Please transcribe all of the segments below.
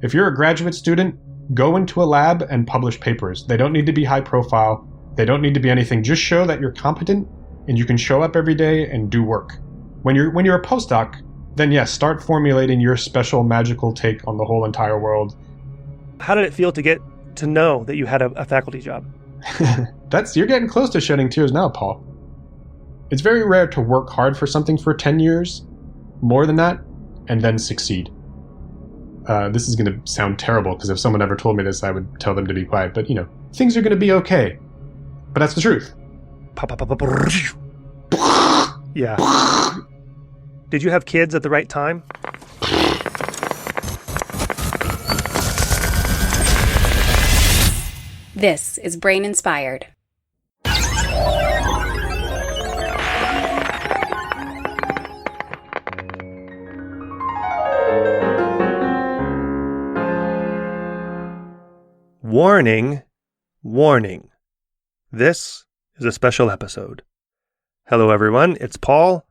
If you're a graduate student, go into a lab and publish papers. They don't need to be high profile. They don't need to be anything. Just show that you're competent and you can show up every day and do work. When you're a postdoc, then yes, start formulating your special magical take on the whole entire world. How did it feel to get to know that you had a faculty job? You're getting close to shedding tears now, Paul. It's very rare to work hard for something for 10 years, more than that, and then succeed. This is going to sound terrible, because if someone ever told me this, I would tell them to be quiet. But, things are going to be okay. But that's the truth. Yeah. Did you have kids at the right time? This is Brain Inspired. Warning, warning. This is a special episode. Hello everyone, it's Paul,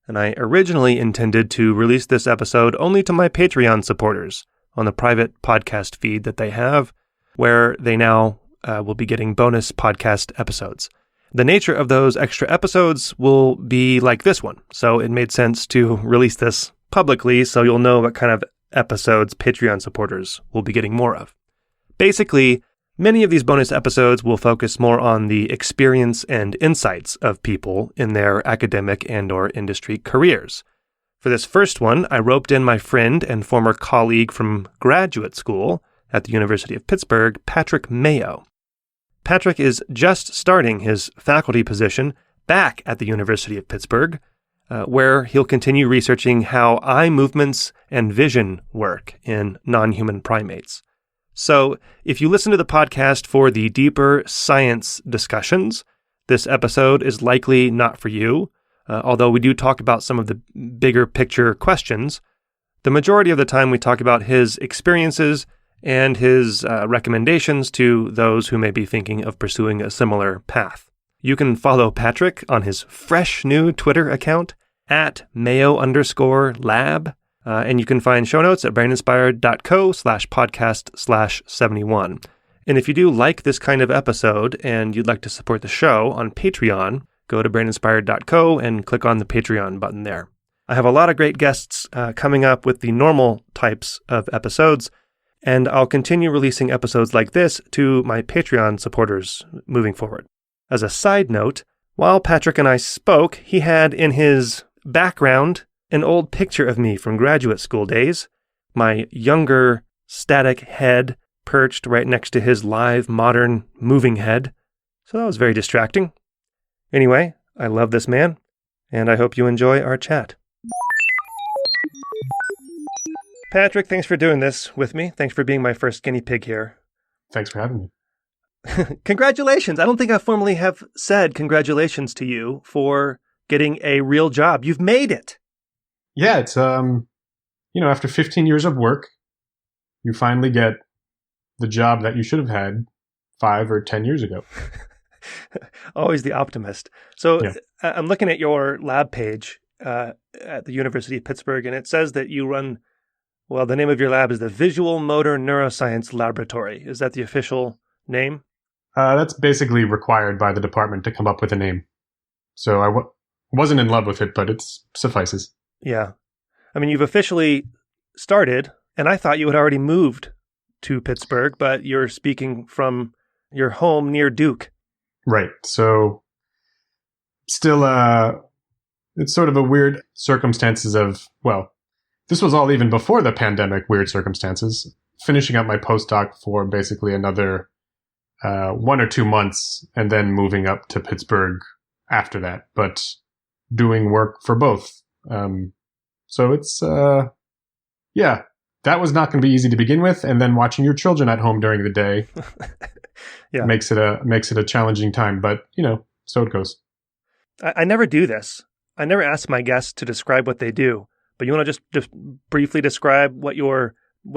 and I originally intended to release this episode only to my Patreon supporters on the private podcast feed that they have, where they now will be getting bonus podcast episodes. The nature of those extra episodes will be like this one, so it made sense to release this publicly so you'll know what kind of episodes Patreon supporters will be getting more of. Basically, many of these bonus episodes will focus more on the experience and insights of people in their academic and/or industry careers. For this first one, I roped in my friend and former colleague from graduate school at the University of Pittsburgh, Patrick Mayo. Patrick is just starting his faculty position back at the University of Pittsburgh, where he'll continue researching how eye movements and vision work in non-human primates. So, if you listen to the podcast for the deeper science discussions, this episode is likely not for you. Although we do talk about some of the bigger picture questions, the majority of the time we talk about his experiences and his recommendations to those who may be thinking of pursuing a similar path. You can follow Patrick on his fresh new Twitter account at Mayo_lab. And you can find show notes at braininspired.co/podcast/71. And if you do like this kind of episode and you'd like to support the show on Patreon, go to braininspired.co and click on the Patreon button there. I have a lot of great guests coming up with the normal types of episodes, and I'll continue releasing episodes like this to my Patreon supporters moving forward. As a side note, while Patrick and I spoke, he had in his background an old picture of me from graduate school days, my younger, static head perched right next to his live, modern, moving head. So that was very distracting. Anyway, I love this man, and I hope you enjoy our chat. Patrick, thanks for doing this with me. Thanks for being my first guinea pig here. Thanks for having me. Congratulations. I don't think I formally have said congratulations to you for getting a real job. You've made it. Yeah, it's, after 15 years of work, you finally get the job that you should have had 5 or 10 years ago. Always the optimist. So yeah. I'm looking at your lab page at the University of Pittsburgh, and it says that you run, well, the name of your lab is the Visual Motor Neuroscience Laboratory. Is that the official name? That's basically required by the department to come up with a name. So I wasn't in love with it, but it suffices. Yeah. I mean, you've officially started, and I thought you had already moved to Pittsburgh, but you're speaking from your home near Duke. Right. So still, it's sort of a weird circumstances of, well, this was all even before the pandemic, weird circumstances. Finishing up my postdoc for basically another 1 or 2 months, and then moving up to Pittsburgh after that, but doing work for both. So it's, that was not going to be easy to begin with. And then watching your children at home during the day yeah. makes it a challenging time, but so it goes. I never do this. I never ask my guests to describe what they do, but you want to just briefly describe what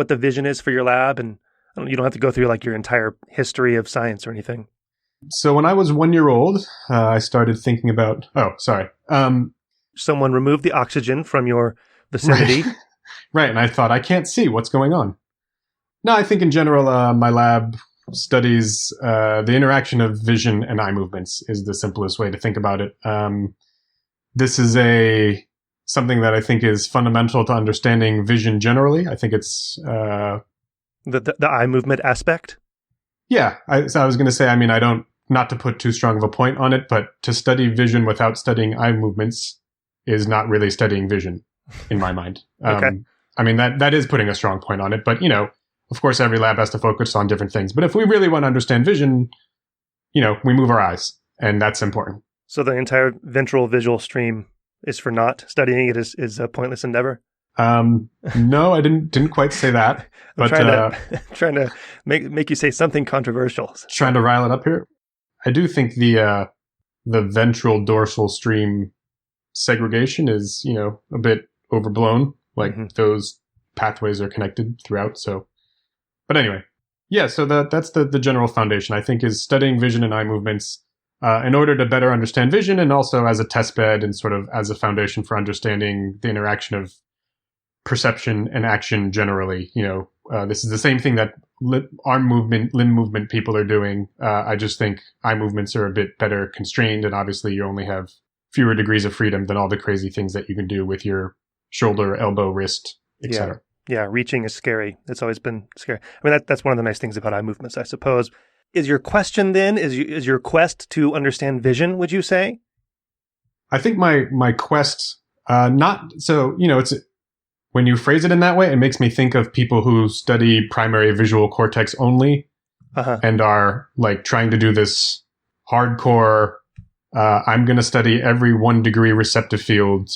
the vision is for your lab, and you don't have to go through like your entire history of science or anything. So when I was 1 year old, I started thinking about, someone removed the oxygen from your vicinity. Right. And I thought, I can't see what's going on. No, I think in general, my lab studies the interaction of vision and eye movements is the simplest way to think about it. This is something that I think is fundamental to understanding vision generally. I think it's The eye movement aspect? Yeah, so I was going to say, I don't, not to put too strong of a point on it, but to study vision without studying eye movements is not really studying vision in my mind. Okay. That is putting a strong point on it, but of course every lab has to focus on different things. But if we really want to understand vision, we move our eyes, and that's important. So the entire ventral visual stream is for not studying it is a pointless endeavor? No, I didn't quite say that. But trying to make you say something controversial. Trying to rile it up here. I do think the ventral dorsal stream segregation is, a bit overblown. Like those pathways are connected throughout. So, but anyway, yeah. So that's the general foundation, I think, is studying vision and eye movements in order to better understand vision, and also as a test bed and sort of as a foundation for understanding the interaction of perception and action generally. This is the same thing that arm movement, limb movement people are doing. I just think eye movements are a bit better constrained, and obviously you only have fewer degrees of freedom than all the crazy things that you can do with your shoulder, elbow, wrist, etc. Yeah, reaching is scary. It's always been scary. That's one of the nice things about eye movements, I suppose. Is your question then, is your quest to understand vision, would you say? I think my quest, it's, when you phrase it in that way, it makes me think of people who study primary visual cortex only and are like trying to do this hardcore, I'm going to study every 1 degree receptive field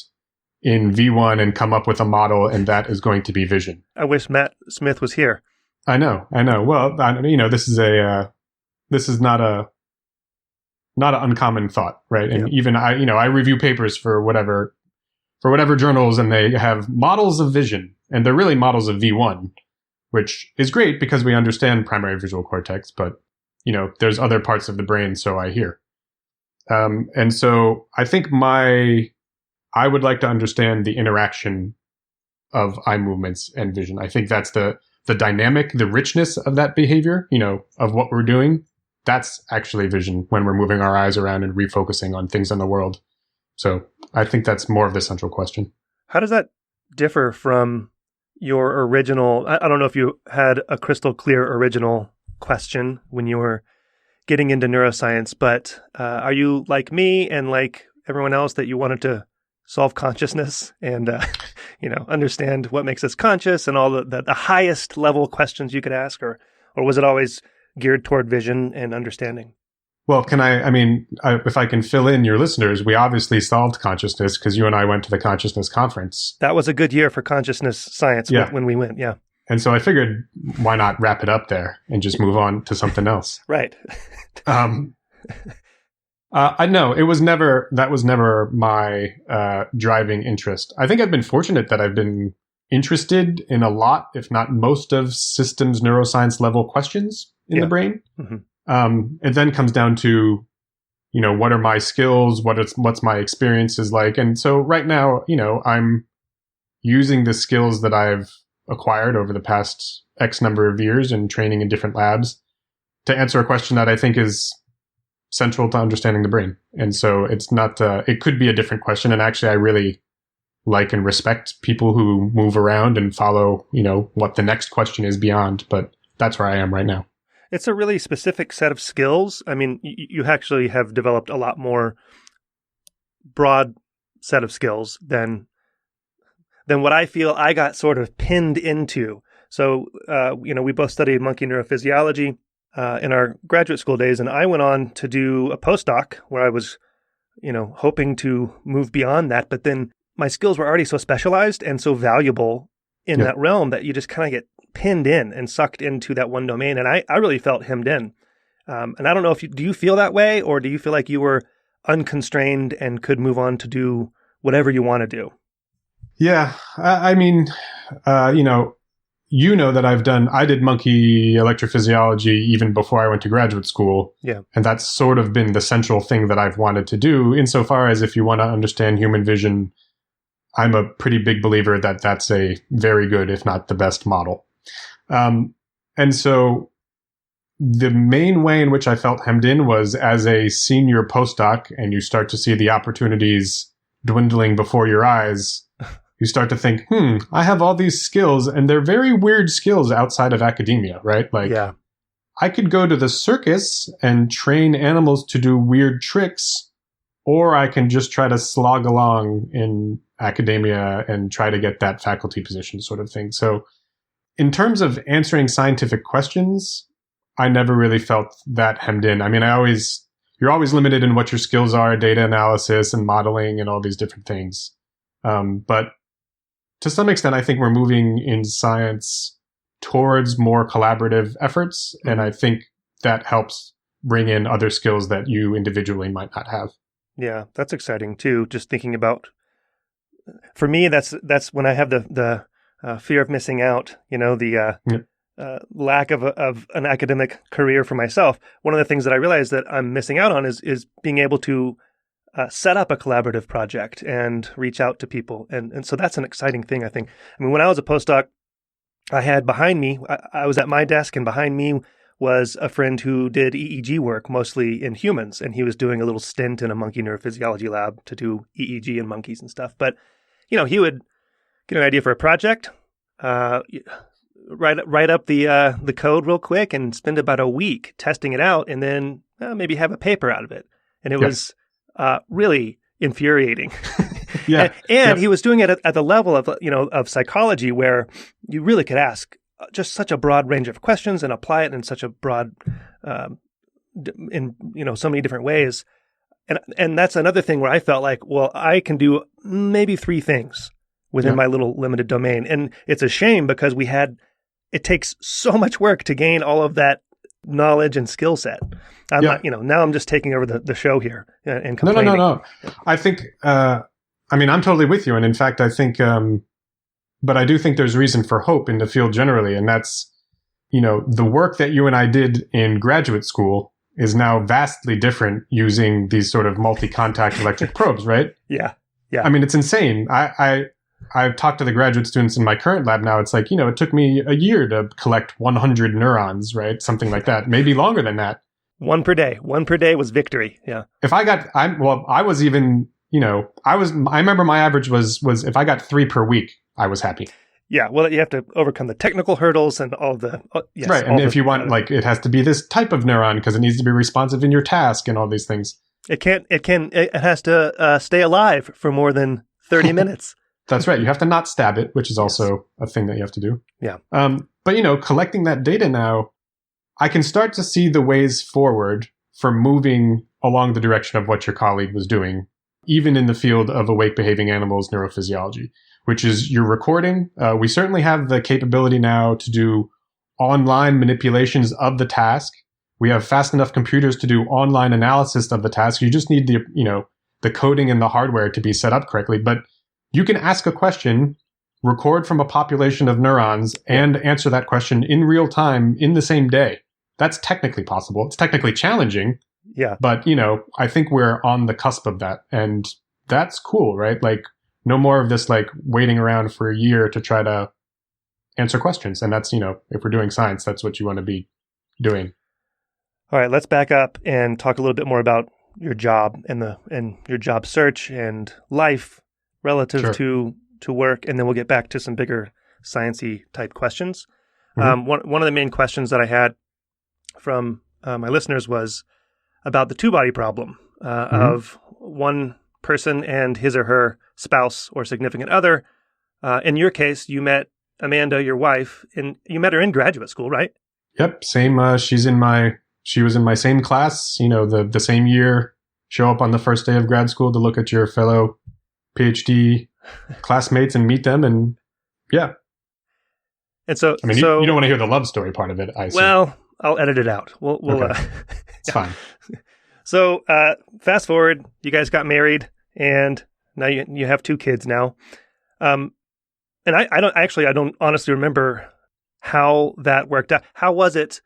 in V1 and come up with a model, and that is going to be vision. I wish Matt Smith was here. I know. Well, this is not an uncommon thought, right? And even I review papers for whatever journals, and they have models of vision, and they're really models of V1, which is great because we understand primary visual cortex, but there's other parts of the brain, so I hear. And so I think I would like to understand the interaction of eye movements and vision. I think that's the dynamic, the richness of that behavior, of what we're doing. That's actually vision when we're moving our eyes around and refocusing on things in the world. So I think that's more of the central question. How does that differ from your original? I don't know if you had a crystal clear original question when you were getting into neuroscience, but are you like me and like everyone else that you wanted to solve consciousness and understand what makes us conscious and all the highest level questions you could ask, or was it always geared toward vision and understanding? Well, if I can fill in your listeners, we obviously solved consciousness because you and I went to the consciousness conference. That was a good year for consciousness science when we went, yeah. And so I figured, why not wrap it up there and just move on to something else? Right. I know that was never my driving interest. I think I've been fortunate that I've been interested in a lot, if not most, of systems neuroscience level questions in the brain. Mm-hmm. It then comes down to, what are my skills? What's my experiences like? And so right now, I'm using the skills that I've acquired over the past X number of years and training in different labs to answer a question that I think is central to understanding the brain. And so it's not, it could be a different question. And actually, I really like and respect people who move around and follow, what the next question is beyond. But that's where I am right now. It's a really specific set of skills. You actually have developed a lot more broad set of skills than what I feel I got sort of pinned into. So, we both studied monkey neurophysiology in our graduate school days, and I went on to do a postdoc where I was, hoping to move beyond that. But then my skills were already so specialized and so valuable in that realm that you just kind of get pinned in and sucked into that one domain. And I really felt hemmed in. And I don't know do you feel that way, or do you feel like you were unconstrained and could move on to do whatever you want to do? Yeah. That I did monkey electrophysiology even before I went to graduate school. Yeah. And that's sort of been the central thing that I've wanted to do, insofar as if you want to understand human vision, I'm a pretty big believer that that's a very good, if not the best model. And so the main way in which I felt hemmed in was as a senior postdoc, and you start to see the opportunities dwindling before your eyes. You start to think, I have all these skills, and they're very weird skills outside of academia, right? Like, Yeah. I could go to the circus and train animals to do weird tricks, or I can just try to slog along in academia and try to get that faculty position sort of thing. So in terms of answering scientific questions, I never really felt that hemmed in. I mean, you're always limited in what your skills are, data analysis and modeling and all these different things. But to some extent, I think we're moving in science towards more collaborative efforts. And I think that helps bring in other skills that you individually might not have. Yeah, that's exciting too. Just thinking about, for me, that's when I have the fear of missing out, the lack of an academic career for myself. One of the things that I realize that I'm missing out on is being able to set up a collaborative project and reach out to people. And so that's an exciting thing, I think. I mean, when I was a postdoc, I had behind me, I was at my desk, and behind me was a friend who did EEG work, mostly in humans. And he was doing a little stint in a monkey neurophysiology lab to do EEG in monkeys and stuff. But, he would get an idea for a project, write up the code real quick and spend about a week testing it out, and then maybe have a paper out of it. And it was really infuriating. Yeah. And he was doing it at the level of psychology, where you really could ask just such a broad range of questions and apply it in such a broad, in so many different ways. And that's another thing where I felt like, well, I can do maybe 3 things within my little limited domain. And it's a shame because it takes so much work to gain all of that knowledge and skill set. I'm not, now I'm just taking over the show here and complaining. No. I think, I'm totally with you. And in fact, I think, but I do think there's reason for hope in the field generally. And that's, the work that you and I did in graduate school is now vastly different using these sort of multi-contact electric probes, right? Yeah. Yeah. I mean, it's insane. I've talked to the graduate students in my current lab now. It's like, it took me a year to collect 100 neurons, right? Something like that. Maybe longer than that. One per day was victory. Yeah. If I was even, I remember my average was if I got 3 per week, I was happy. Yeah. Well, you have to overcome the technical hurdles and all the, yes. Right. And if you want, it has to be this type of neuron because it needs to be responsive in your task and all these things. It has to stay alive for more than 30 minutes. That's right. You have to not stab it, which is also a thing that you have to do. Yeah. But, collecting that data now, I can start to see the ways forward for moving along the direction of what your colleague was doing, even in the field of awake behaving animals neurophysiology, which is your recording. We certainly have the capability now to do online manipulations of the task. We have fast enough computers to do online analysis of the task. You just need the coding and the hardware to be set up correctly. But you can ask a question, record from a population of neurons, and answer that question in real time in the same day. That's technically possible. It's technically challenging. Yeah. But, I think we're on the cusp of that. And that's cool, right? Like, no more of this, waiting around for a year to try to answer questions. And that's, if we're doing science, that's what you want to be doing. All right, let's back up and talk a little bit more about your job and your job search and life relative to work. And then we'll get back to some bigger sciencey type questions. Mm-hmm. One of the main questions that I had from my listeners was about the two-body problem of one person and his or her spouse or significant other. In your case, you met Amanda, your wife, and you met her in graduate school, right? Yep, same. She was in my same class. The same year. Show up on the first day of grad school to look at your fellow PhD classmates and meet them, and yeah. And so, you don't want to hear the love story part of it, I assume. Well, I'll edit it out. We'll okay. It's fine. So, fast forward, you guys got married, and now you have 2 kids now. And I don't honestly remember how that worked out. How was it?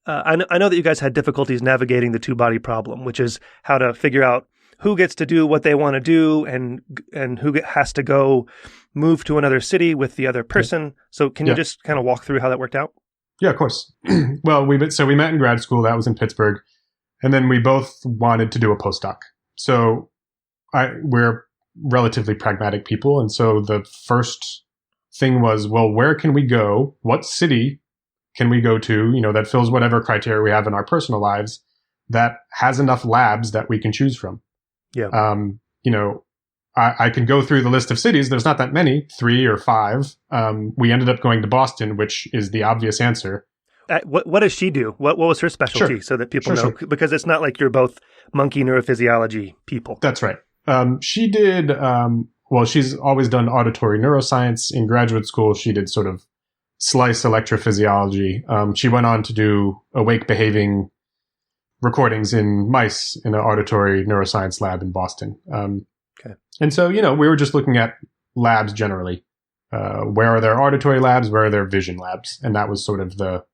I know that you guys had difficulties navigating the two-body problem, which is how to figure out who gets to do what they want to do and who has to go move to another city with the other person. So can you just kind of walk through how that worked out? Yeah, of course. Well, we met in grad school. That was in Pittsburgh. And then we both wanted to do a postdoc. So we're relatively pragmatic people. And so the first thing was, well, where can we go? What city can we go to, that fills whatever criteria we have in our personal lives that has enough labs that we can choose from? Yeah. I can go through the list of cities. There's not that many, 3 or 5. We ended up going to Boston, which is the obvious answer. What does she do? What was her specialty? Sure. So that people know? Sure. Because it's not like you're both monkey neurophysiology people. That's right. She did, she's always done auditory neuroscience. In graduate school, she did sort of slice electrophysiology. She went on to do awake behaving recordings in mice in an auditory neuroscience lab in Boston. Okay. And so, we were just looking at labs generally. Where are there auditory labs? Where are there vision labs? And that was sort of the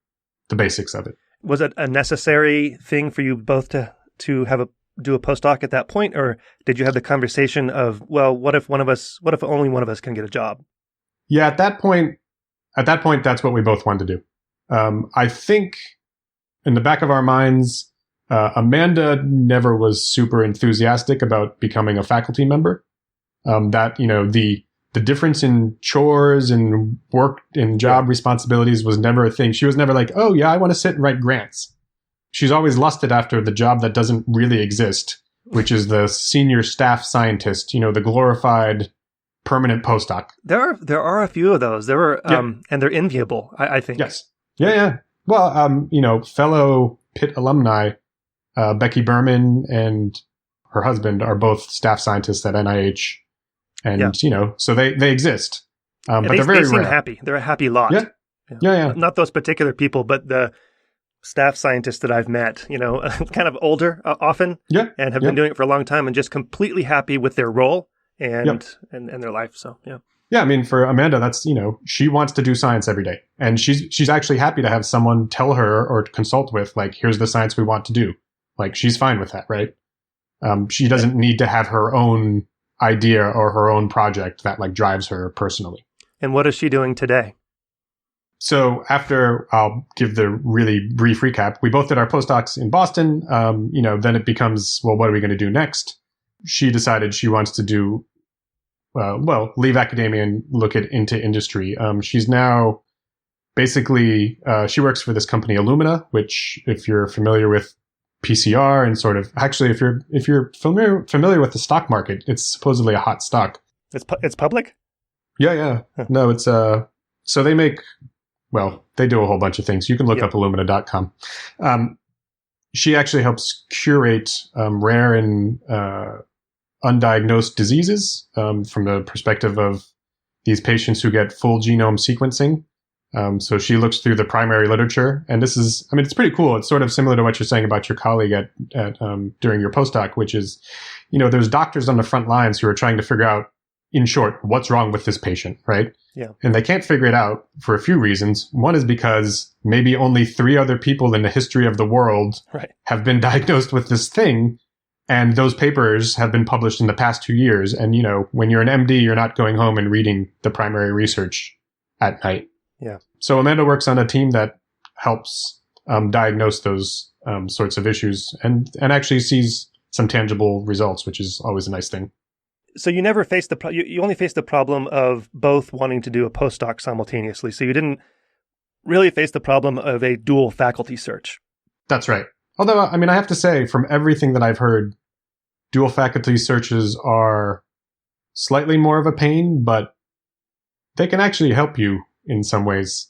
basics of it. Was it a necessary thing for you both to do a postdoc at that point? Or did you have the conversation of, well, what if only one of us can get a job? Yeah, at that point, that's what we both wanted to do. I think in the back of our minds, Amanda never was super enthusiastic about becoming a faculty member. The difference in chores and work and job responsibilities was never a thing. She was never like, oh yeah, I want to sit and write grants. She's always lusted after the job that doesn't really exist, which is the senior staff scientist, the glorified permanent postdoc. There are a few of those. There were, and they're enviable, I think. Yes. Yeah. Well, fellow Pitt alumni, Becky Berman and her husband are both staff scientists at NIH. And, so they exist. But they're very they seem rare. happy. They're a happy lot. Yeah. Not those particular people, but the staff scientists that I've met, kind of older often and have been doing it for a long time and just completely happy with their role and their life. So, yeah. Yeah, I mean, for Amanda, that's, she wants to do science every day. And she's actually happy to have someone tell her or consult with, like, here's the science we want to do. Like, she's fine with that, right? She doesn't need to have her own idea or her own project that like drives her personally. And what is she doing today? So I'll give the really brief recap. We both did our postdocs in Boston. Then it becomes, well, what are we going to do next? She decided she wants to do, leave academia and look into industry. She's now basically, she works for this company Illumina, which if you're familiar with PCR and sort of actually if you're familiar with the stock market, it's supposedly a hot stock. It's public? Yeah. No, it's so they make, they do a whole bunch of things. You can look up illumina.com. She actually helps curate rare and undiagnosed diseases from the perspective of these patients who get full genome sequencing. So she looks through the primary literature, and this is, it's pretty cool. It's sort of similar to what you're saying about your colleague at during your postdoc, which is, there's doctors on the front lines who are trying to figure out, in short, what's wrong with this patient, right? Yeah. And they can't figure it out for a few reasons. One is because maybe only 3 other people in the history of the world have been diagnosed with this thing, and those papers have been published in the past 2 years. And, when you're an MD, you're not going home and reading the primary research at night. Yeah. So Amanda works on a team that helps diagnose those sorts of issues and actually sees some tangible results, which is always a nice thing. So you never faced you only faced the problem of both wanting to do a postdoc simultaneously. So you didn't really face the problem of a dual faculty search. That's right. Although, I have to say, from everything that I've heard, dual faculty searches are slightly more of a pain, but they can actually help you in some ways.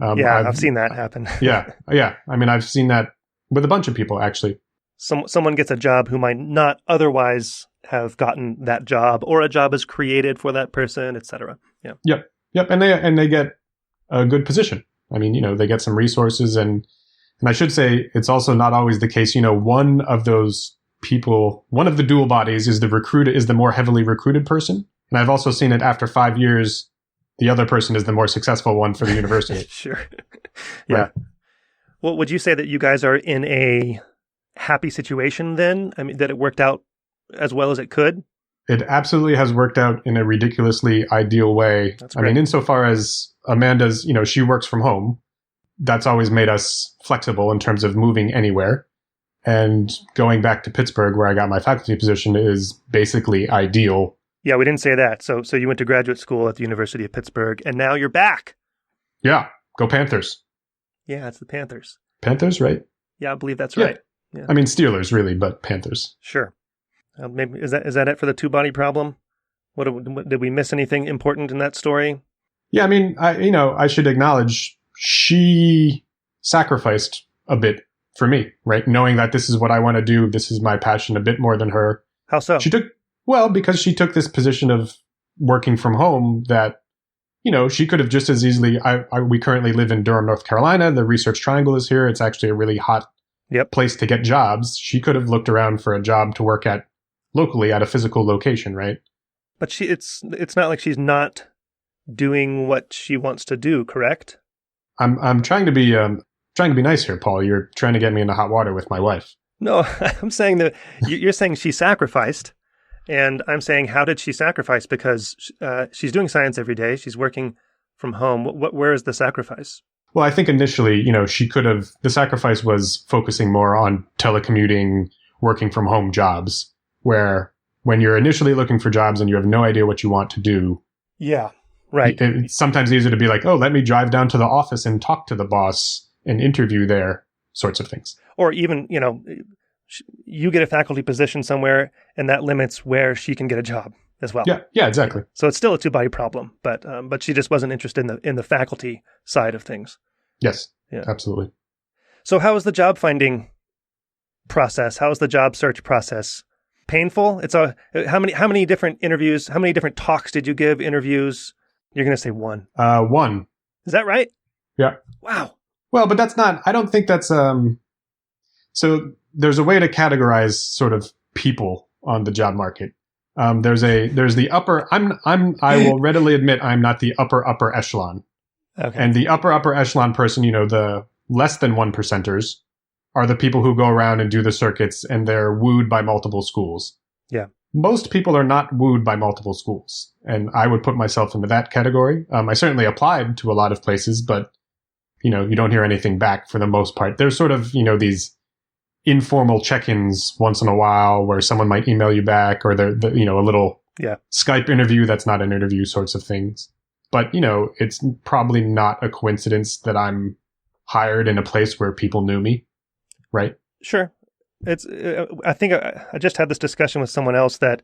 I've seen that happen. Yeah. I've seen that with a bunch of people, actually. Someone gets a job who might not otherwise have gotten that job, or a job is created for that person, etc. Yeah. Yep. And they get a good position. They get some resources, and I should say it's also not always the case. One of those people, one of the dual bodies is the more heavily recruited person. And I've also seen it after 5 years, the other person is the more successful one for the university. Sure. Yeah. Right. Well, would you say that you guys are in a happy situation then? That it worked out as well as it could? It absolutely has worked out in a ridiculously ideal way. That's great. Insofar as Amanda's, she works from home. that's always made us flexible in terms of moving anywhere. And going back to Pittsburgh, where I got my faculty position, is basically ideal. Yeah, we didn't say that. So you went to graduate school at the University of Pittsburgh, and now you're back. Yeah, go Panthers. Yeah, it's the Panthers. Panthers, right? Yeah, I believe that's right. Yeah. I mean, Steelers, really, but Panthers. Sure. Maybe is that it for the two-body problem? Did we miss anything important in that story? Yeah, I mean, I should acknowledge she sacrificed a bit for me, right? Knowing that this is what I want to do, this is my passion a bit more than her. How so? Because she took this position of working from home that, she could have just as easily, we currently live in Durham, North Carolina. The Research Triangle is here. It's actually a really hot place to get jobs. She could have looked around for a job to work at locally at a physical location, right? But it's not like she's not doing what she wants to do, correct? I'm trying to be nice here, Paul. You're trying to get me into hot water with my wife. No, I'm saying that you're saying she sacrificed, and I'm saying how did she sacrifice? Because she's doing science every day. She's working from home. Where is the sacrifice? Well, I think initially, she could have. The sacrifice was focusing more on telecommuting, working from home jobs, where when you're initially looking for jobs and you have no idea what you want to do. Yeah, right. It's sometimes easier to be like, oh, let me drive down to the office and talk to the boss and interview there, sorts of things. Or even, you get a faculty position somewhere and that limits where she can get a job as well. Yeah, exactly. So it's still a two-body problem, but she just wasn't interested in the faculty side of things. Yes, yeah, absolutely. So how was the job finding process? How was the job search process? Painful? How many different interviews, how many different talks did you give, interviews? You're going to say one. One. Is that right? Yeah. Wow. Well, but I don't think that's, so there's a way to categorize sort of people on the job market. There's the upper, I will readily admit I'm not the upper echelon. Okay. And the upper echelon person, the less than 1%ers are the people who go around and do the circuits and they're wooed by multiple schools. Yeah. Most people are not wooed by multiple schools. And I would put myself into that category. I certainly applied to a lot of places, but you don't hear anything back for the most part. There's sort of, these informal check-ins once in a while where someone might email you back or a little Skype interview that's not an interview, sorts of things. But, it's probably not a coincidence that I'm hired in a place where people knew me, right? Sure. I think I just had this discussion with someone else that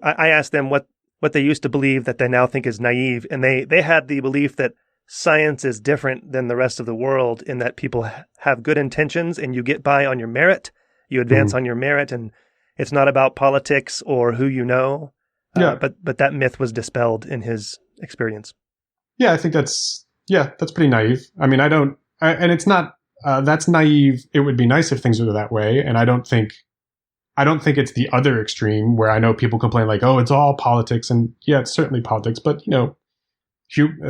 I asked them what they used to believe that they now think is naive. And they had the belief that science is different than the rest of the world in that people have good intentions and you get by on your merit, you advance on your merit, and it's not about politics or who you know. But that myth was dispelled in his experience. Yeah, I think that's pretty naive. I mean, and it's not, that's naive. It would be nice if things were that way. And I don't think it's the other extreme where I know people complain like, oh, it's all politics. And yeah, it's certainly politics, but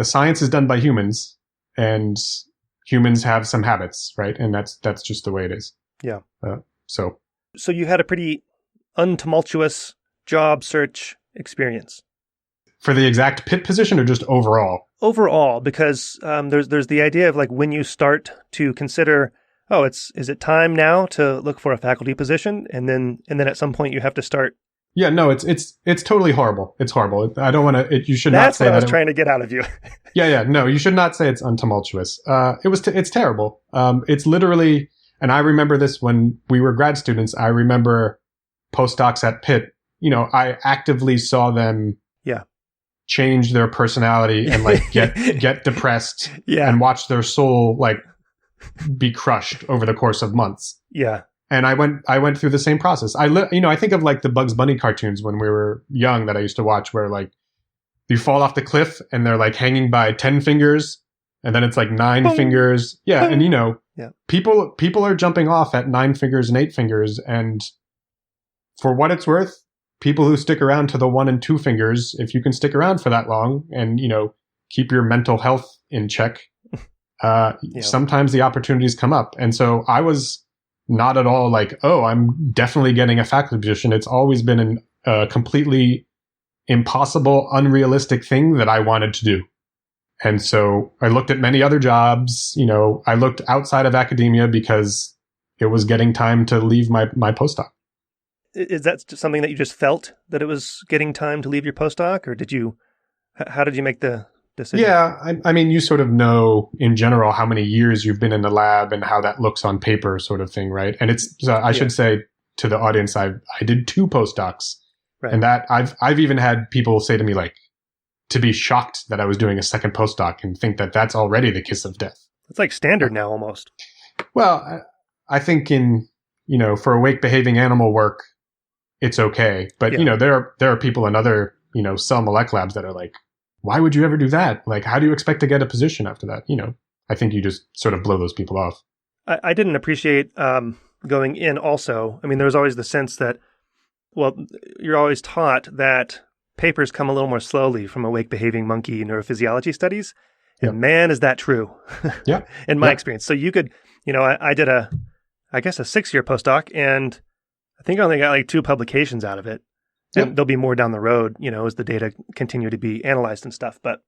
science is done by humans and humans have some habits, right? And that's just the way it is. Yeah. So you had a pretty untumultuous job search experience. For the exact Pitt position or just overall? Overall, because there's the idea of like when you start to consider, is it time now to look for a faculty position? And then at some point you have to start. Yeah, no, it's totally horrible. It's horrible. I don't want to. You should not That's say what that. I was trying to get out of you. Yeah. No, you should not say it's untumultuous. It's terrible. It's literally, and I remember this when we were grad students. I remember postdocs at Pitt. I actively saw them. Yeah. Change their personality and like get depressed and watch their soul like be crushed over the course of months. Yeah. And I went through the same process. I think of like the Bugs Bunny cartoons when we were young that I used to watch where like you fall off the cliff and they're like hanging by 10 fingers and then it's like 9 Boom. fingers. Yeah. Boom. And people are jumping off at 9 fingers and 8 fingers. And for what it's worth, people who stick around to the 1 and 2 fingers, if you can stick around for that long and, keep your mental health in check, sometimes the opportunities come up. And so I was not at all like, oh, I'm definitely getting a faculty position. It's always been a completely impossible, unrealistic thing that I wanted to do. And so I looked at many other jobs. I looked outside of academia because it was getting time to leave my postdoc. Is that something that you just felt that it was getting time to leave your postdoc, or how did you make the decision? Yeah, I mean, you sort of know in general how many years you've been in the lab and how that looks on paper, sort of thing, right? And I should say to the audience, I did 2 postdocs, right. And that I've even had people say to me like, to be shocked that I was doing a second postdoc and think that that's already the kiss of death. It's like standard now almost. Well, I think for awake behaving animal work, it's okay. But, there are people in other, cell molecular labs that are like, why would you ever do that? Like, how do you expect to get a position after that? I think you just sort of blow those people off. I didn't appreciate going in also. I mean, there was always the sense that, you're always taught that papers come a little more slowly from awake behaving monkey neurophysiology studies. And man, is that true? Yeah. In my experience. So you could, I did a 6-year postdoc, and I think I only got like 2 publications out of it. And there'll be more down the road, as the data continue to be analyzed and stuff. But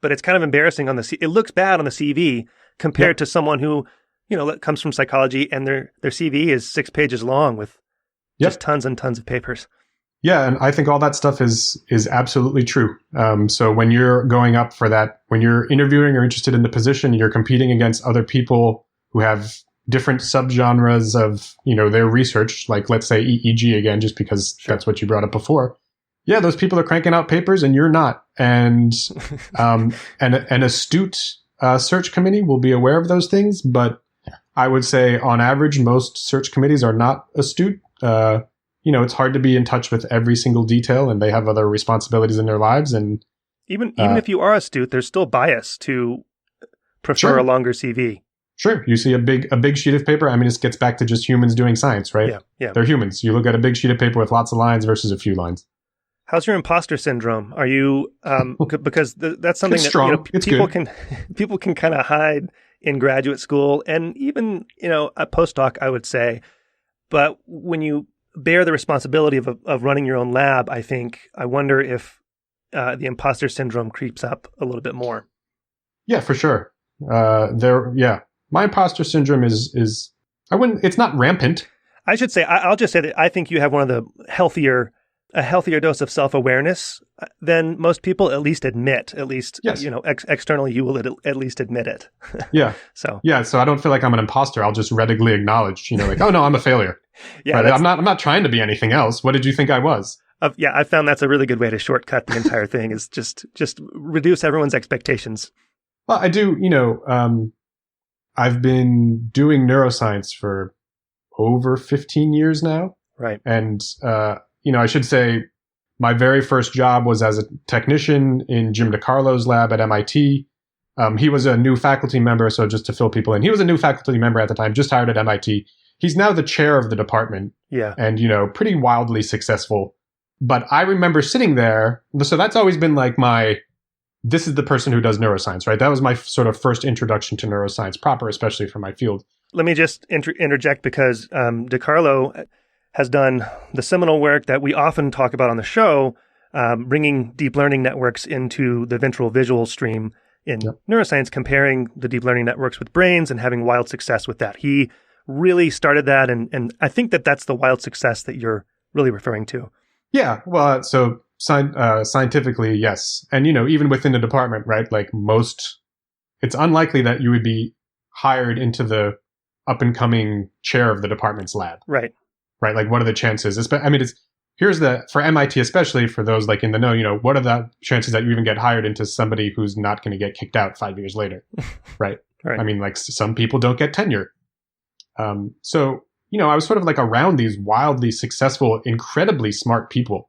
it's kind of embarrassing it looks bad on the CV compared to someone who, comes from psychology and their CV is 6 pages long with just tons and tons of papers. Yeah, and I think all that stuff is absolutely true. So when you're going up for that, when you're interviewing or interested in the position, you're competing against other people who have different subgenres of, their research, like let's say EEG again, just because that's what you brought up before. Yeah, those people are cranking out papers and you're not. And an astute search committee will be aware of those things. But I would say on average, most search committees are not astute. It's hard to be in touch with every single detail, and they have other responsibilities in their lives. And even if you are astute, there's still bias to prefer a longer CV. Sure. You see a big sheet of paper. I mean, this gets back to just humans doing science, right? Yeah. They're humans. You look at a big sheet of paper with lots of lines versus a few lines. How's your imposter syndrome? Are you because that's something it's that strong. People can kind of hide in graduate school and even a postdoc, I would say. But when you bear the responsibility of running your own lab, I wonder if the imposter syndrome creeps up a little bit more. Yeah, for sure. My imposter syndrome is it's not rampant. I should say, I'll just say that I think you have one of the healthier dose of self-awareness than most people at least admit. At least, yes. Externally, you will at least admit it. Yeah. So I don't feel like I'm an imposter. I'll just readily acknowledge, like, oh no, I'm a failure. Yeah, right? I'm not trying to be anything else. What did you think I was? I found that's a really good way to shortcut the entire thing. Is just reduce everyone's expectations. Well, I do. I've been doing neuroscience for over 15 years now. Right. And, I should say my very first job was as a technician in Jim DiCarlo's lab at MIT. He was a new faculty member. So just to fill people in, he was a new faculty member at the time, just hired at MIT. He's now the chair of the department. Yeah. And, pretty wildly successful. But I remember sitting there. So that's always been like this is the person who does neuroscience, right? That was my sort of first introduction to neuroscience proper, especially for my field. Let me just interject because DiCarlo has done the seminal work that we often talk about on the show, bringing deep learning networks into the ventral visual stream in neuroscience, comparing the deep learning networks with brains and having wild success with that. He really started that, and I think that's the wild success that you're really referring to. Yeah, well, so scientifically, yes. And, even within the department, right, like it's unlikely that you would be hired into the up-and-coming chair of the department's lab. Right. Right, like what are the chances? For MIT, especially for those like in the know, what are the chances that you even get hired into somebody who's not going to get kicked out 5 years later, right? Right. I mean, like some people don't get tenure. So, I was sort of like around these wildly successful, incredibly smart people.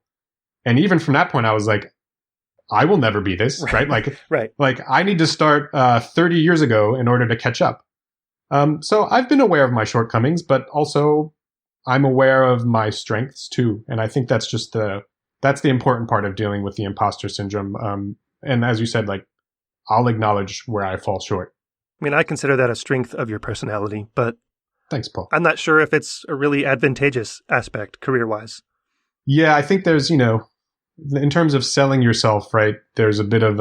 And even from that point, I was like, I will never be this, right? Like, right. Like I need to start 30 years ago in order to catch up. So I've been aware of my shortcomings, but also I'm aware of my strengths too. And I think that's just that's the important part of dealing with the imposter syndrome. And as you said, like I'll acknowledge where I fall short. I mean, I consider that a strength of your personality, but thanks, Paul. I'm not sure if it's a really advantageous aspect career-wise. Yeah, I think there's, in terms of selling yourself, right, there's a bit of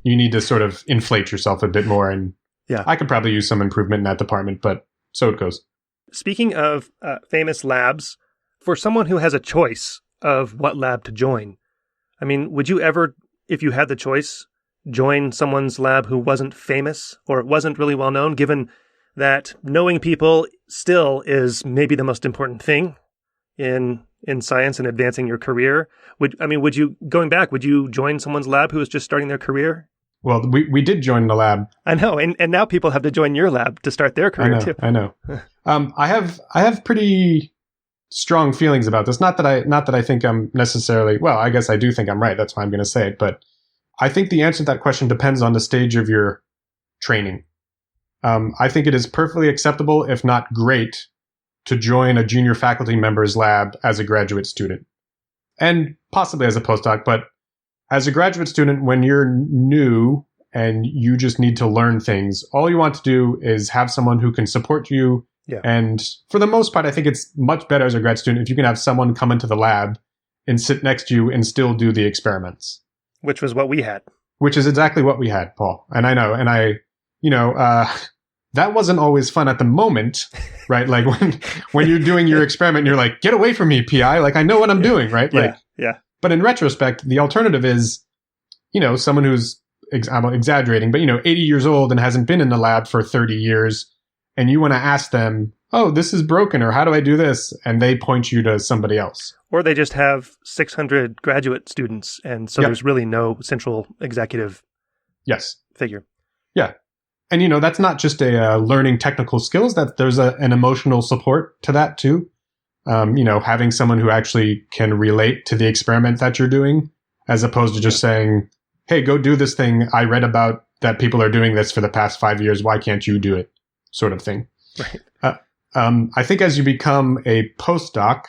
you need to sort of inflate yourself a bit more. And Yeah. I could probably use some improvement in that department, but so it goes. Speaking of famous labs, for someone who has a choice of what lab to join, I mean, would you ever, if you had the choice, join someone's lab who wasn't famous or wasn't really well known, given that knowing people still is maybe the most important thing in science and advancing your career? Would you join someone's lab who was just starting their career? Well, we did join the lab. I know, and now people have to join your lab to start their career too. I know. I have pretty strong feelings about this. Not that I think I'm necessarily, well, I guess I do think I'm right. That's why I'm going to say it. But I think the answer to that question depends on the stage of your training. I think it is perfectly acceptable, if not great, to join a junior faculty member's lab as a graduate student, and possibly as a postdoc. But as a graduate student, when you're new and you just need to learn things, all you want to do is have someone who can support you. Yeah. And for the most part, I think it's much better as a grad student if you can have someone come into the lab and sit next to you and still do the experiments. Which was what we had. Which is exactly what we had, Paul. And I know, that wasn't always fun at the moment, right? Like when you're doing your experiment and you're like, get away from me, PI. Like, I know what I'm doing, right? Yeah. But in retrospect, the alternative is, someone who's, I'm exaggerating, but, 80 years old and hasn't been in the lab for 30 years. And you want to ask them, oh, this is broken, or how do I do this? And they point you to somebody else. Or they just have 600 graduate students. And so there's really no central executive figure. Yeah. And, that's not just a learning technical skills, that there's an emotional support to that too. Having someone who actually can relate to the experiment that you're doing, as opposed to just saying, hey, go do this thing. I read about that people are doing this for the past 5 years. Why can't you do it? Sort of thing. Right. I think as you become a postdoc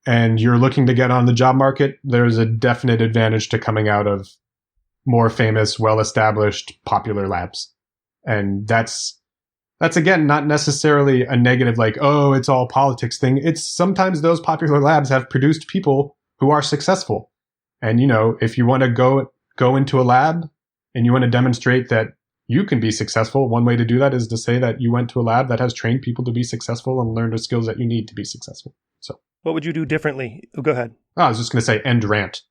and you're looking to get on the job market, there's a definite advantage to coming out of more famous, well-established, popular labs. And that's again, not necessarily a negative, like, oh, it's all politics thing. It's sometimes those popular labs have produced people who are successful. And, if you want to go into a lab and you want to demonstrate that you can be successful, one way to do that is to say that you went to a lab that has trained people to be successful and learned the skills that you need to be successful. So, what would you do differently? Oh, go ahead. I was just going to say end rant.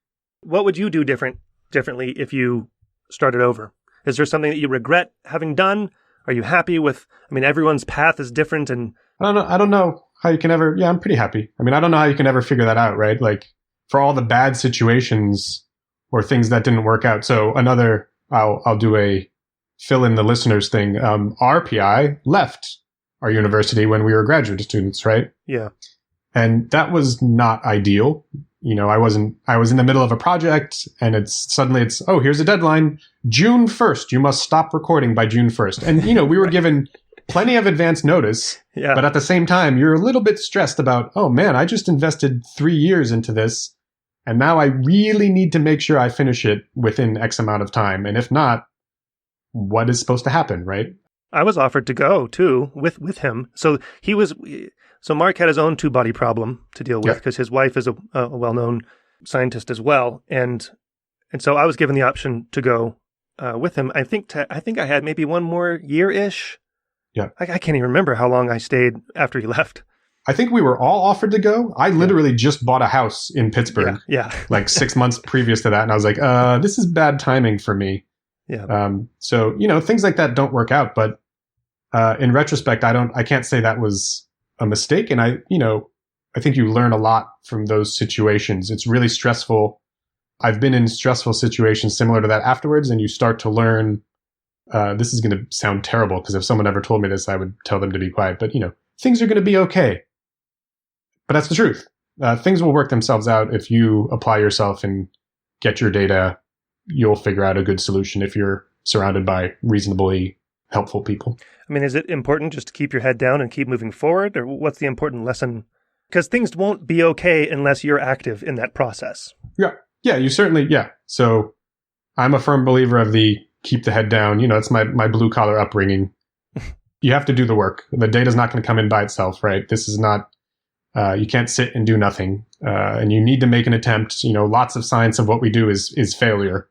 What would you do differently if you started over? Is there something that you regret having done? Are you happy with, everyone's path is different, and I don't know how you can ever, I'm pretty happy. I don't know how you can ever figure that out, right? Like, for all the bad situations or things that didn't work out. So I'll do a fill in the listeners thing. Our PI left our university when we were graduate students, right? Yeah. And that was not ideal. I was in the middle of a project and it's, oh, here's a deadline. June 1st, you must stop recording by June 1st. And, we were given plenty of advance notice, but at the same time, you're a little bit stressed about, oh man, I just invested 3 years into this. And now I really need to make sure I finish it within X amount of time. And if not, what is supposed to happen, right? I was offered to go too with him. So Mark had his own two-body problem to deal with because his wife is a well-known scientist as well. And so I was given the option to go with him. I think I had maybe one more year-ish. Yeah. I can't even remember how long I stayed after he left. I think we were all offered to go. I literally just bought a house in Pittsburgh. Yeah. Like 6 months previous to that. And I was like, this is bad timing for me. Yeah. So, things like that don't work out. But in retrospect, I can't say that was a mistake. And I think you learn a lot from those situations. It's really stressful. I've been in stressful situations similar to that afterwards. And you start to learn, this is going to sound terrible because if someone ever told me this, I would tell them to be quiet. But, things are going to be okay. But that's the truth. Things will work themselves out if you apply yourself and get your data. You'll figure out a good solution if you're surrounded by reasonably helpful people. Is it important just to keep your head down and keep moving forward? Or what's the important lesson? Because things won't be okay unless you're active in that process. Yeah, you certainly, So I'm a firm believer of the keep the head down. It's my blue collar upbringing. You have to do the work. The data's not going to come in by itself, right? This is not You can't sit and do nothing. And you need to make an attempt. Lots of science of what we do is failure.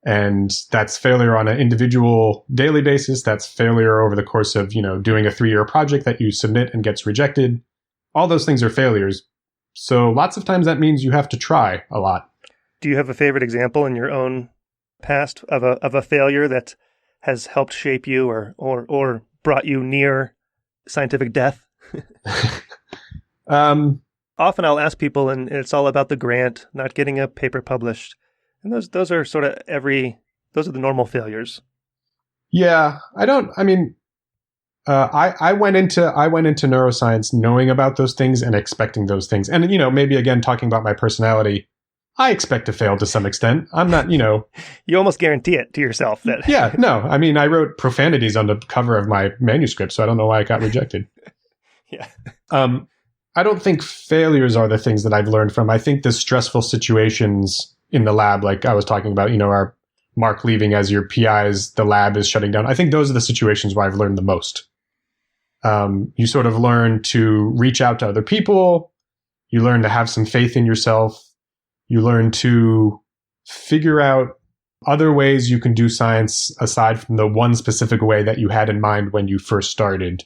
And that's failure on an individual daily basis. That's failure over the course of, doing a 3-year project that you submit and gets rejected. All those things are failures. So lots of times that means you have to try a lot. Do you have a favorite example in your own past of a failure that has helped shape you or brought you near scientific death? Often I'll ask people, and it's all about the grant, not getting a paper published. And those are sort of those are the normal failures. Yeah, I went into neuroscience knowing about those things and expecting those things. And, maybe again, talking about my personality, I expect to fail to some extent. I'm not, You almost guarantee it to yourself that. Yeah, no. I wrote profanities on the cover of my manuscript, so I don't know why it got rejected. Yeah. I don't think failures are the things that I've learned from. I think the stressful situations in the lab, like I was talking about, our Mark leaving as your PIs, the lab is shutting down. I think those are the situations where I've learned the most. You sort of learn to reach out to other people. You learn to have some faith in yourself. You learn to figure out other ways you can do science aside from the one specific way that you had in mind when you first started,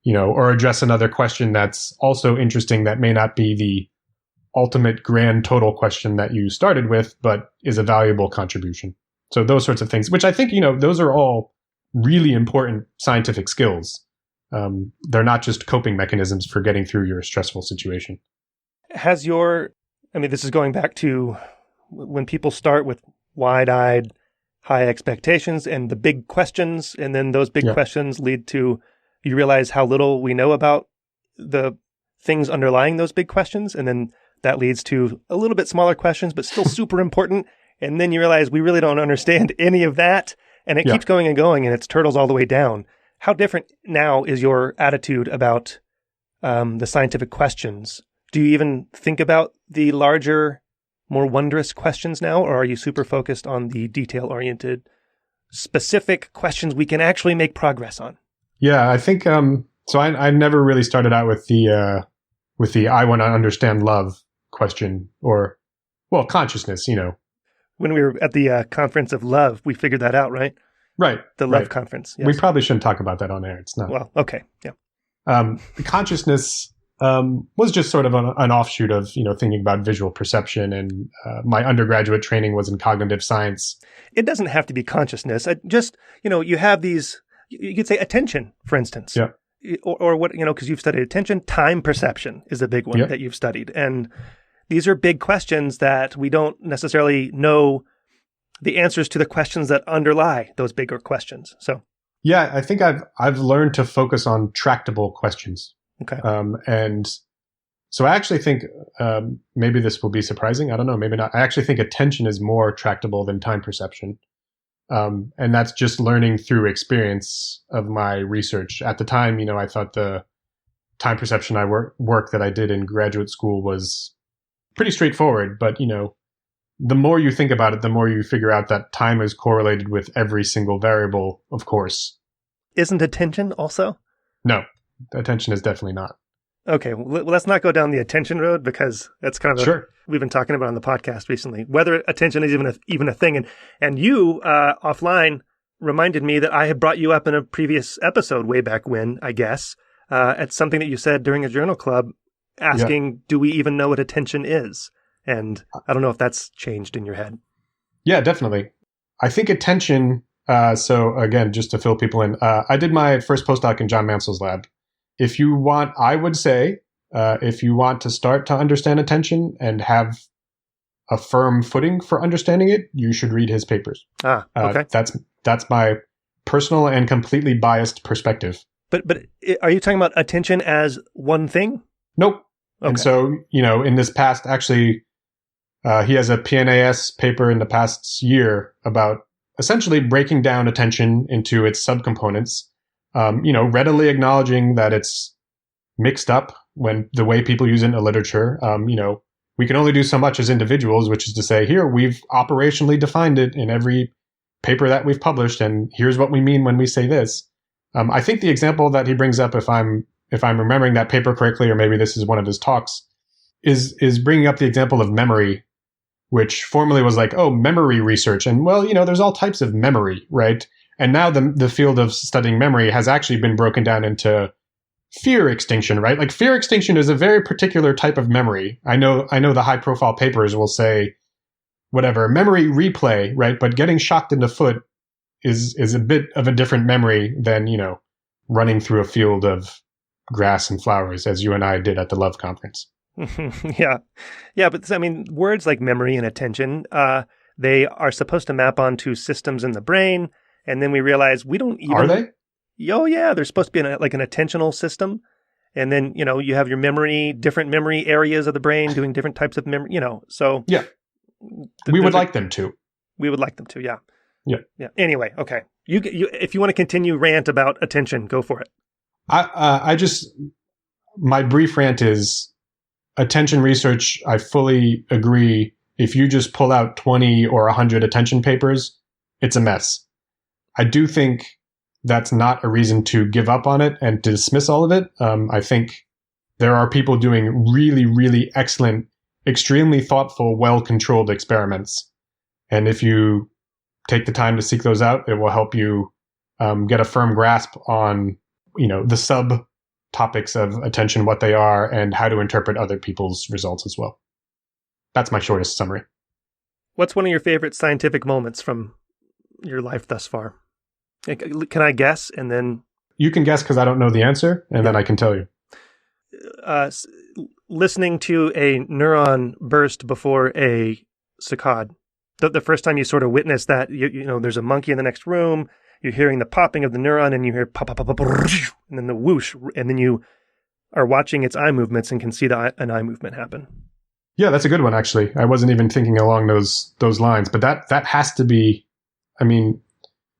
or address another question that's also interesting that may not be the ultimate grand total question that you started with, but is a valuable contribution. So those sorts of things, which I think, those are all really important scientific skills. They're not just coping mechanisms for getting through your stressful situation. This is going back to when people start with wide-eyed, high expectations and the big questions, and then those big questions lead to, you realize how little we know about the things underlying those big questions, and then that leads to a little bit smaller questions, but still super important. And then you realize we really don't understand any of that. And it keeps going, and it's turtles all the way down. How different now is your attitude about the scientific questions? Do you even think about the larger, more wondrous questions now? Or are you super focused on the detail-oriented, specific questions we can actually make progress on? Yeah, I think, so I never really started out with the I want to understand love question or, consciousness, When we were at the conference of love, we figured that out, right? Right. The love conference. Yes. We probably shouldn't talk about that on air. It's not. Well, okay. Yeah. The consciousness was just sort of an offshoot of, thinking about visual perception. And my undergraduate training was in cognitive science. It doesn't have to be consciousness. You have these, you could say attention, for instance. Yeah. Or what, because you've studied attention, time perception is a big one that you've studied. And these are big questions that we don't necessarily know the answers to the questions that underlie those bigger questions. So, yeah, I think I've learned to focus on tractable questions. Okay. And so I actually think maybe this will be surprising. I don't know, maybe not. I actually think attention is more tractable than time perception. And that's just learning through experience of my research. At the time, I thought the time perception work that I did in graduate school was pretty straightforward. But, the more you think about it, the more you figure out that time is correlated with every single variable, of course. Isn't attention also? No, attention is definitely not. Okay, well, let's not go down the attention road because that's kind of we've been talking about on the podcast recently, whether attention is even a thing. And you, offline, reminded me that I had brought you up in a previous episode way back when, I guess, at something that you said during a journal club, asking, do we even know what attention is? And I don't know if that's changed in your head. Yeah, definitely. I think attention, so again, just to fill people in, I did my first postdoc in John Mansell's lab. I would say, if you want to start to understand attention and have a firm footing for understanding it, you should read his papers. Okay. That's my personal and completely biased perspective. But are you talking about attention as one thing? Nope. Okay. And so, in this past, actually, he has a PNAS paper in the past year about essentially breaking down attention into its subcomponents, readily acknowledging that it's mixed up when the way people use it in the literature. We can only do so much as individuals, which is to say, here, we've operationally defined it in every paper that we've published, and here's what we mean when we say this. I think the example that he brings up, if I'm if I'm remembering that paper correctly, or maybe this is one of his talks, is bringing up the example of memory, which formerly was like, oh, memory research. And well, there's all types of memory, right? And now the field of studying memory has actually been broken down into fear extinction, right? Like fear extinction is a very particular type of memory. I know the high profile papers will say whatever, memory replay, right? But getting shocked in the foot is a bit of a different memory than, running through a field of grass and flowers, as you and I did at the Love Conference. Yeah. Yeah, but I mean, words like memory and attention, they are supposed to map onto systems in the brain. And then we realize we don't even... Are they? Oh, yeah. They're supposed to be an attentional system. And then, you have your memory, different memory areas of the brain doing different types of memory, so... Yeah. We would like them to. We would like them to, yeah. Yeah. Yeah. Anyway, okay. You if you want to continue rant about attention, go for it. My brief rant is attention research. I fully agree. If you just pull out 20 or 100 attention papers, it's a mess. I do think that's not a reason to give up on it and to dismiss all of it. I think there are people doing really, really excellent, extremely thoughtful, well-controlled experiments. And if you take the time to seek those out, it will help you get a firm grasp on, the sub-topics of attention, what they are, and how to interpret other people's results as well. That's my shortest summary. What's one of your favorite scientific moments from your life thus far? Can I guess? And then... You can guess because I don't know the answer, and then I can tell you. Listening to a neuron burst before a saccade. The first time you sort of witness that, there's a monkey in the next room, you're hearing the popping of the neuron, and you hear pop, pop, pop, pop, and then the whoosh, and then you are watching its eye movements and can see an eye movement happen. Yeah, that's a good one, actually. I wasn't even thinking along those lines, but that has to be,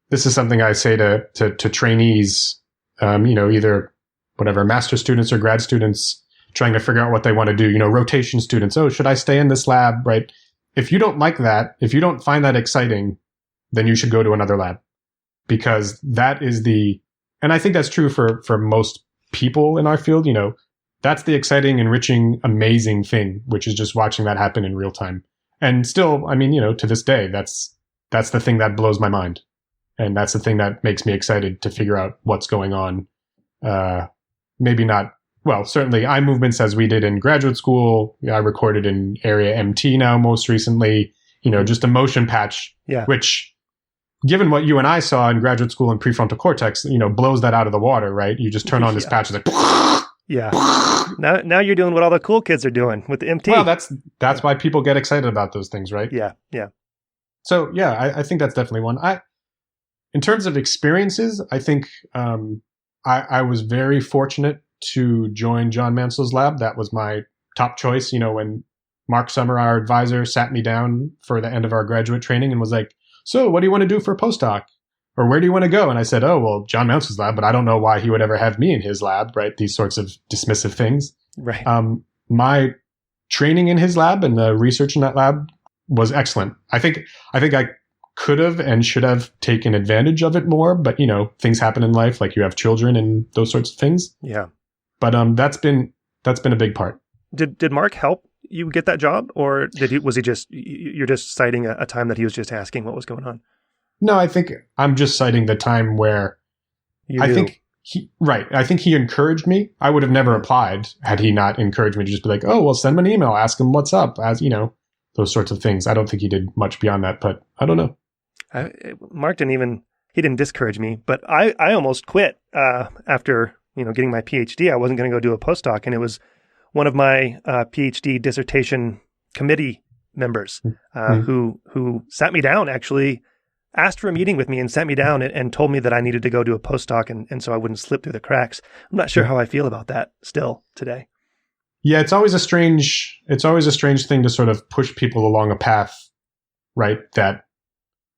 this is something I say to trainees, either whatever, master students or grad students trying to figure out what they want to do, rotation students. Oh, should I stay in this lab, right? If you don't like that, if you don't find that exciting, then you should go to another lab, because that is and I think that's true for most people in our field, that's the exciting, enriching, amazing thing, which is just watching that happen in real time. And still, to this day, that's the thing that blows my mind. And that's the thing that makes me excited to figure out what's going on. Maybe not, well, certainly eye movements as we did in graduate school. I recorded in Area MT now most recently, just a motion patch, which, given what you and I saw in graduate school in prefrontal cortex, blows that out of the water, right? You just turn on this patch, it's like, yeah. Now you're doing what all the cool kids are doing with the MT. Well, that's why people get excited about those things, right? Yeah, yeah. So yeah, I think that's definitely one. In terms of experiences, I think I was very fortunate to join John Mansell's lab. That was my top choice. When Mark Summer, our advisor, sat me down for the end of our graduate training and was like, so what do you want to do for a postdoc? Or where do you want to go? And I said, oh, well, John Mansell's lab, but I don't know why he would ever have me in his lab, right? These sorts of dismissive things. Right. My training in his lab and the research in that lab was excellent. I think I could have and should have taken advantage of it more, but things happen in life, like you have children and those sorts of things. Yeah. But that's been a big part. Did Mark help you get that job, or was he just, you're just citing a time that he was just asking what was going on? No, I think I'm just citing the time where I think he encouraged me. I would have never applied had he not encouraged me to just be like, oh, well, send him an email, ask him what's up, those sorts of things. I don't think he did much beyond that, but I don't know. Mark didn't discourage me, but I almost quit after, getting my PhD. I wasn't going to go do a postdoc, and it was one of my PhD dissertation committee members who sat me down, actually asked for a meeting with me and sat me down and told me that I needed to go do a postdoc, and so I wouldn't slip through the cracks. I'm not sure how I feel about that still today. Yeah, it's always a strange thing to sort of push people along a path, right, that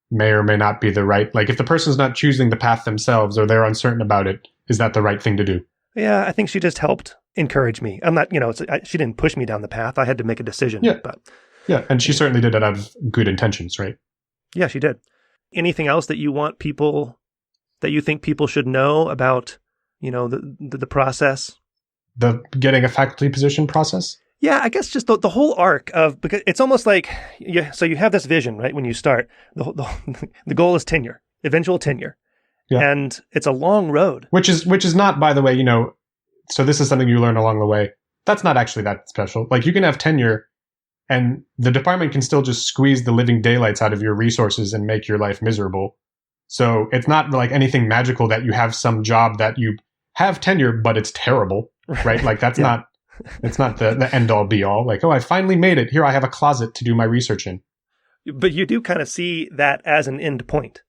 may or may not be the right, like if the person's not choosing the path themselves or they're uncertain about it, is that the right thing to do? Yeah, I think she just helped encourage me. I'm not, she didn't push me down the path. I had to make a decision. Yeah, and she certainly did it out of good intentions, right? Yeah, she did. Anything else that you think people should know about the process? The getting a faculty position process? Yeah, I guess just the whole arc of, because it's almost like, so you have this vision, right? When you start, the goal is tenure, eventual tenure. Yeah. And it's a long road. Which is not, by the way, so this is something you learn along the way. That's not actually that special. Like, you can have tenure and the department can still just squeeze the living daylights out of your resources and make your life miserable. So it's not like anything magical that you have some job that you have tenure, but it's terrible, right? Like, that's Yeah. it's not the end all be all. Like, oh, I finally made it. Here, I have a closet to do my research in. But you do kind of see that as an end point.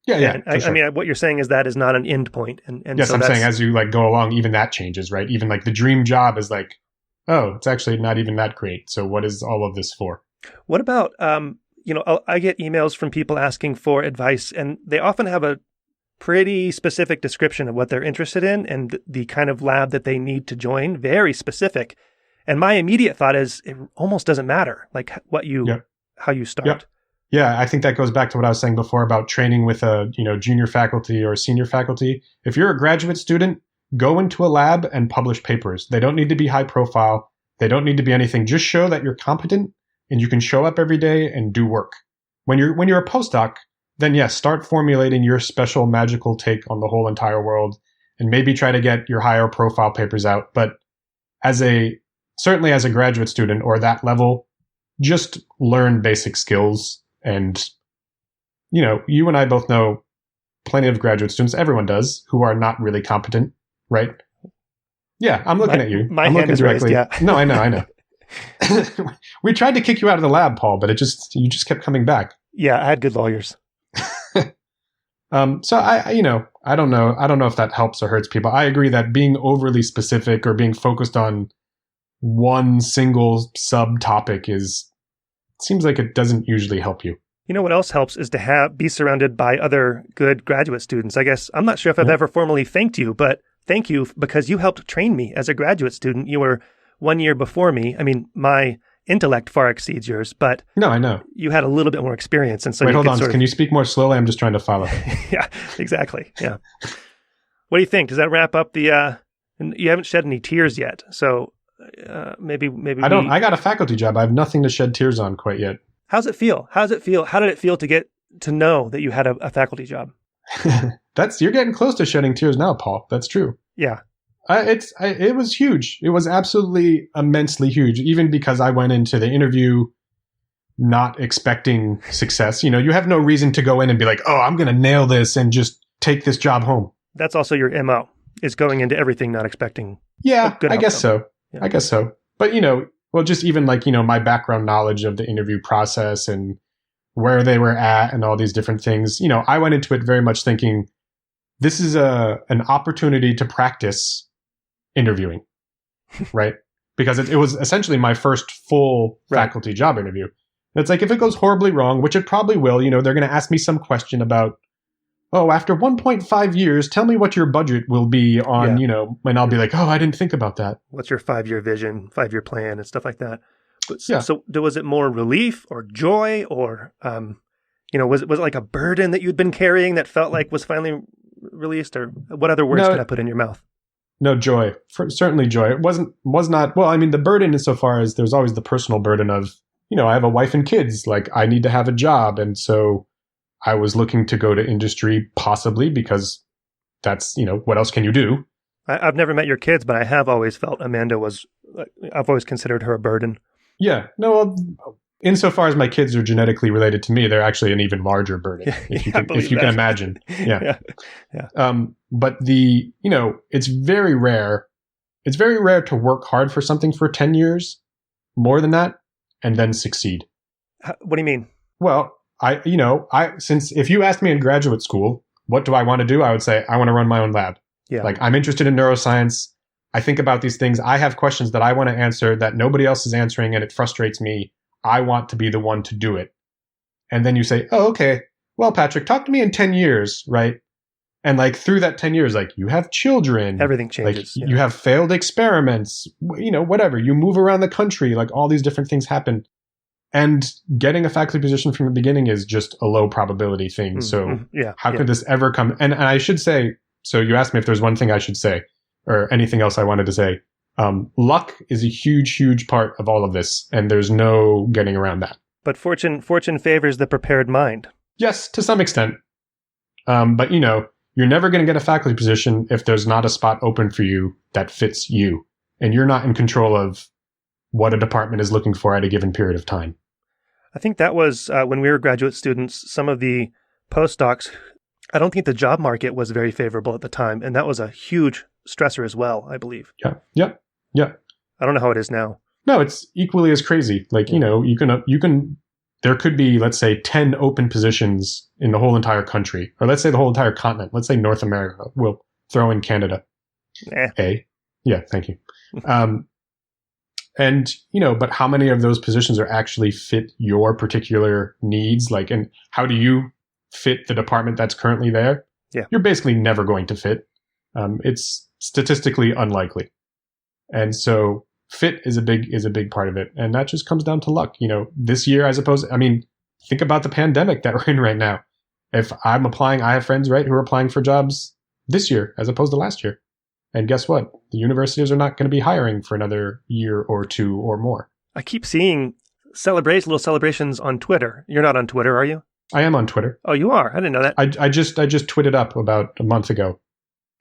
Yeah. I mean, what you're saying is that is not an end point. And yes, so I'm saying as you like go along, even that changes, right? Even like the dream job is like, oh, it's actually not even that great. So what is all of this for? What about, I get emails from people asking for advice, and they often have a pretty specific description of what they're interested in and the kind of lab that they need to join, very specific. And my immediate thought is it almost doesn't matter, like how you start. Yep. Yeah, I think that goes back to what I was saying before about training with a junior faculty or senior faculty. If you're a graduate student, go into a lab and publish papers. They don't need to be high profile. They don't need to be anything. Just show that you're competent and you can show up every day and do work. When you're a postdoc, then yes, start formulating your special magical take on the whole entire world and maybe try to get your higher profile papers out. But certainly as a graduate student or that level, just learn basic skills. And, you and I both know plenty of graduate students, everyone does, who are not really competent, right? Yeah, I'm looking at you. My I'm hand looking is directly. raised, yeah. No, I know. We tried to kick you out of the lab, Paul, but you just kept coming back. Yeah, I had good lawyers. So I don't know if that helps or hurts people. I agree that being overly specific or being focused on one single subtopic seems like it doesn't usually help you. You know what else helps is to be surrounded by other good graduate students. I guess I'm not sure if I've ever formally thanked you, but thank you because you helped train me as a graduate student. You were 1 year before me. I mean, my intellect far exceeds yours, but no, I know you had a little bit more experience, and so wait, hold on. Can you speak more slowly? I'm just trying to follow. Yeah, exactly. Yeah. What do you think? Does that wrap up the? You haven't shed any tears yet, so maybe I don't. I got a faculty job. I have nothing to shed tears on quite yet. How's it feel? How did it feel to get to know that you had a faculty job? You're getting close to shedding tears now, Paul. That's true. Yeah. It was huge. It was absolutely immensely huge, even because I went into the interview not expecting success. You have no reason to go in and be like, oh, I'm going to nail this and just take this job home. That's also your MO, is going into everything not expecting. Yeah, I guess so. Yeah. I guess so. But, just even like, my background knowledge of the interview process and where they were at and all these different things, I went into it very much thinking this is an opportunity to practice interviewing, right? Because it was essentially my first full faculty job interview. It's like, if it goes horribly wrong, which it probably will, they're going to ask me some question about, oh, after 1.5 years, tell me what your budget will be on, and I'll be like, oh, I didn't think about that. What's your 5-year vision, 5-year plan and stuff like that? But, yeah. So was it more relief or joy or, was it like a burden that you'd been carrying that felt like was finally released, or what other words can I put in your mouth? No, joy. Certainly joy. It was not, well, I mean, the burden insofar as there's always the personal burden of, I have a wife and kids, like I need to have a job. And so I was looking to go to industry possibly because that's, what else can you do? I've never met your kids, but I have always felt Amanda I've always considered her a burden. Yeah. No, insofar as my kids are genetically related to me, they're actually an even larger burden, if you can imagine. Yeah. But it's very rare. It's very rare to work hard for something for 10 years, more than that, and then succeed. What do you mean? Well, since if you asked me in graduate school, what do I want to do? I would say, I want to run my own lab. Yeah. Like, I'm interested in neuroscience. I think about these things. I have questions that I want to answer that nobody else is answering, and it frustrates me. I want to be the one to do it. And then you say, oh, okay, well, Patrick, talk to me in 10 years, right? And like through that 10 years, like you have children. Everything changes. Like, you have failed experiments, whatever. You move around the country, like all these different things happen. And getting a faculty position from the beginning is just a low probability thing. So how could this ever come? And I should say, So you asked me if there's one thing I should say or anything else I wanted to say. Luck is a huge, huge part of all of this, and there's no getting around that. But fortune favors the prepared mind. Yes, to some extent. But you're never going to get a faculty position if there's not a spot open for you that fits you, and you're not in control of what a department is looking for at a given period of time. I think that was when we were graduate students, some of the postdocs, I don't think the job market was very favorable at the time, and that was a huge stressor as well, I believe. Yeah. I don't know how it is now. No, it's equally as crazy. Like, you can, there could be, let's say, 10 open positions in the whole entire country, or let's say the whole entire continent. Let's say North America. We'll throw in Canada. Yeah, thank you. But how many of those positions are actually fit your particular needs? Like, and how do you fit the department that's currently there? Yeah. You're basically never going to fit. It's statistically unlikely. And so fit is a big part of it. And that just comes down to luck. This year, think about the pandemic that we're in right now. If I'm applying, I have friends, right, who are applying for jobs this year as opposed to last year. And guess what? The universities are not going to be hiring for another year or two or more. I keep seeing little celebrations on Twitter. You're not on Twitter, are you? I am on Twitter. Oh, you are? I didn't know that. I just tweeted up about a month ago.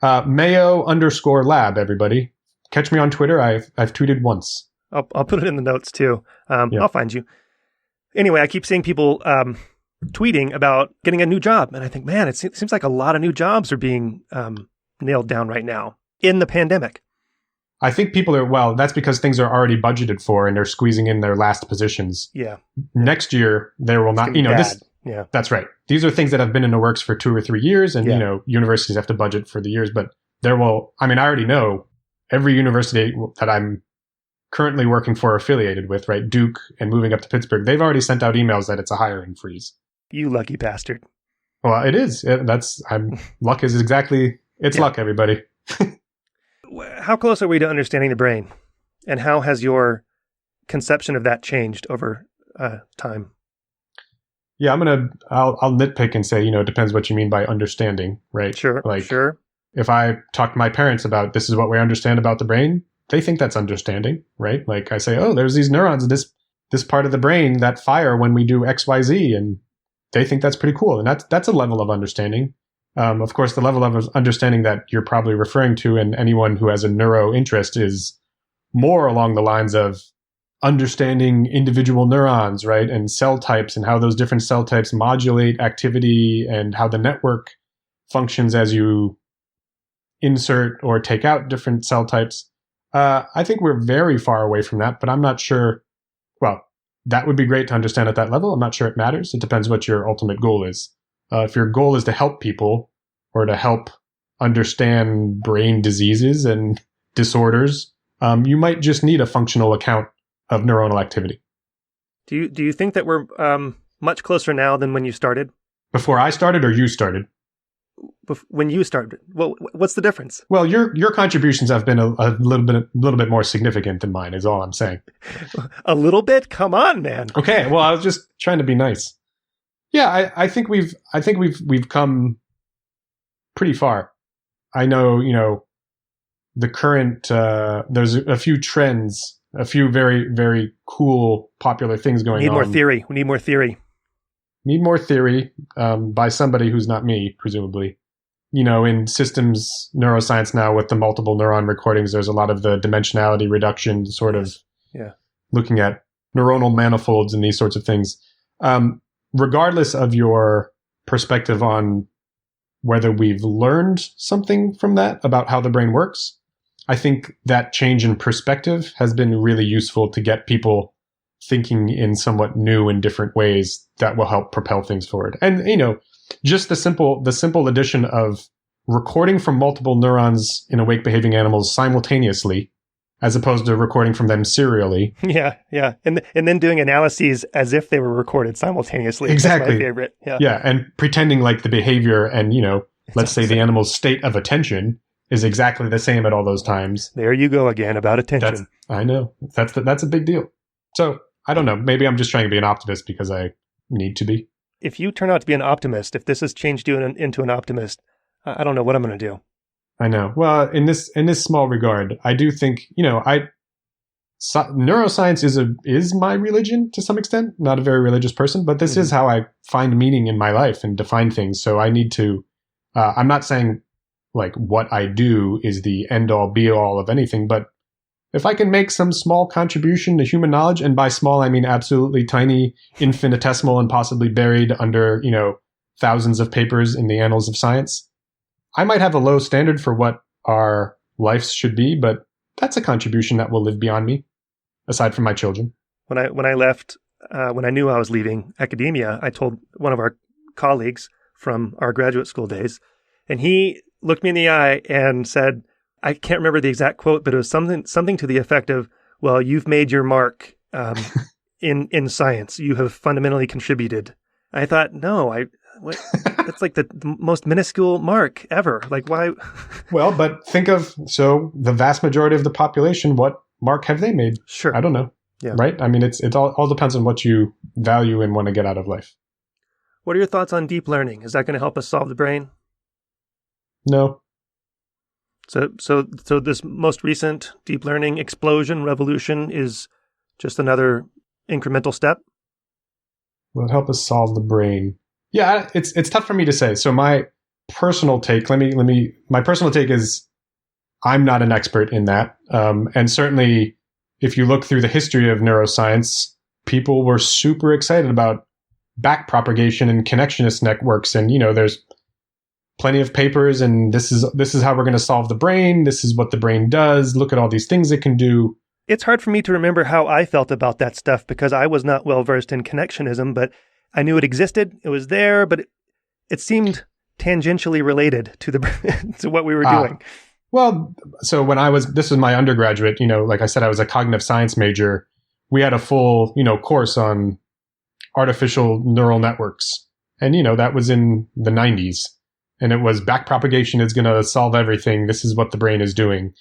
Mayo_lab, everybody. Catch me on Twitter. I've tweeted once. I'll put it in the notes too. I'll find you. Anyway, I keep seeing people tweeting about getting a new job. And I think, man, it seems like a lot of new jobs are being nailed down right now in the pandemic. I think people are, that's because things are already budgeted for and they're squeezing in their last positions. Yeah. Next year, there will not, Yeah. That's right. These are things that have been in the works for 2 or 3 years, and, universities have to budget for the years, but I already know every university that I'm currently working for, affiliated with, right, Duke and moving up to Pittsburgh, they've already sent out emails that it's a hiring freeze. You lucky bastard. Well, it is. Luck is exactly, it's luck, everybody. How close are we to understanding the brain? And how has your conception of that changed over time? Yeah, I'll nitpick and say, it depends what you mean by understanding, right? Sure. If I talk to my parents about this is what we understand about the brain, they think that's understanding, right? Like I say, oh, there's these neurons in this part of the brain that fire when we do X, Y, Z, and they think that's pretty cool. And that's a level of understanding. Of course, the level of understanding that you're probably referring to, and anyone who has a neuro interest, is more along the lines of understanding individual neurons, right? And cell types and how those different cell types modulate activity and how the network functions as you insert or take out different cell types. I think we're very far away from that, but I'm not sure. Well, that would be great to understand at that level. I'm not sure it matters. It depends what your ultimate goal is. If your goal is to help people or to help understand brain diseases and disorders, you might just need a functional account of neuronal activity. Do you think that we're much closer now than when you started? Before I started or you started? When you started. Well, what's the difference? Well, your contributions have been a little bit more significant than mine, is all I'm saying. A little bit? Come on, man. Okay, well, I was just trying to be nice. Yeah, I think we've come pretty far. I know, the current there's a few trends, a few very, very cool, popular things going on. We need more theory. Need more theory by somebody who's not me, presumably. In systems neuroscience now with the multiple neuron recordings, there's a lot of the dimensionality reduction, sort of looking at neuronal manifolds and these sorts of things. Regardless of your perspective on whether we've learned something from that about how the brain works, I think that change in perspective has been really useful to get people thinking in somewhat new and different ways that will help propel things forward. And, just the simple addition of recording from multiple neurons in awake behaving animals simultaneously, as opposed to recording from them serially. Yeah. And then doing analyses as if they were recorded simultaneously. Exactly. That's my favorite. Yeah. And pretending like the behavior and, let's say the animal's state of attention is exactly the same at all those times. There you go again about attention. I know. That's a big deal. So I don't know. Maybe I'm just trying to be an optimist because I need to be. If you turn out to be an optimist, if this has changed you into an optimist, I don't know what I'm going to do. I know. Well, in this small regard, I do think, neuroscience is my religion to some extent. Not a very religious person, but this is how I find meaning in my life and define things. So I need to. I'm not saying like what I do is the end all be all of anything, but if I can make some small contribution to human knowledge, and by small I mean absolutely tiny, infinitesimal, and possibly buried under thousands of papers in the annals of science, I might have a low standard for what our lives should be, but that's a contribution that will live beyond me, aside from my children. When I left, when I knew I was leaving academia, I told one of our colleagues from our graduate school days, and he looked me in the eye and said, I can't remember the exact quote, but it was something to the effect of, well, you've made your mark in science. You have fundamentally contributed. I thought, no, that's like the most minuscule mark ever. Like, why? Well, but think of, the vast majority of the population, what mark have they made? Sure. I don't know. Yeah. Right? I mean, it all depends on what you value and want to get out of life. What are your thoughts on deep learning? Is that going to help us solve the brain? No. So this most recent deep learning explosion, revolution is just another incremental step? Will it help us solve the brain? Yeah, it's tough for me to say. So my personal take, my personal take is I'm not an expert in that. And certainly if you look through the history of neuroscience, people were super excited about backpropagation and connectionist networks. And, there's plenty of papers, and this is how we're going to solve the brain. This is what the brain does. Look at all these things it can do. It's hard for me to remember how I felt about that stuff because I was not well versed in connectionism, but I knew it existed. It was there, but it seemed tangentially related to to what we were doing. Well, so this was my undergraduate, like I said, I was a cognitive science major. We had a full, course on artificial neural networks. And, that was in the 90s. And it was backpropagation is going to solve everything. This is what the brain is doing.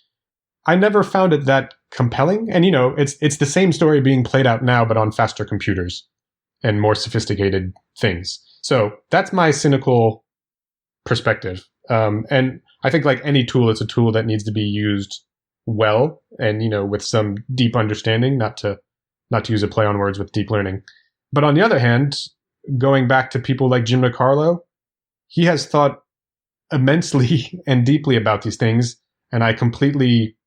I never found it that compelling. And, it's the same story being played out now, but on faster computers and more sophisticated things. So that's my cynical perspective. And I think like any tool, it's a tool that needs to be used well and, with some deep understanding, not to use a play on words with deep learning. But on the other hand, going back to people like Jim DiCarlo, he has thought immensely and deeply about these things, and I completely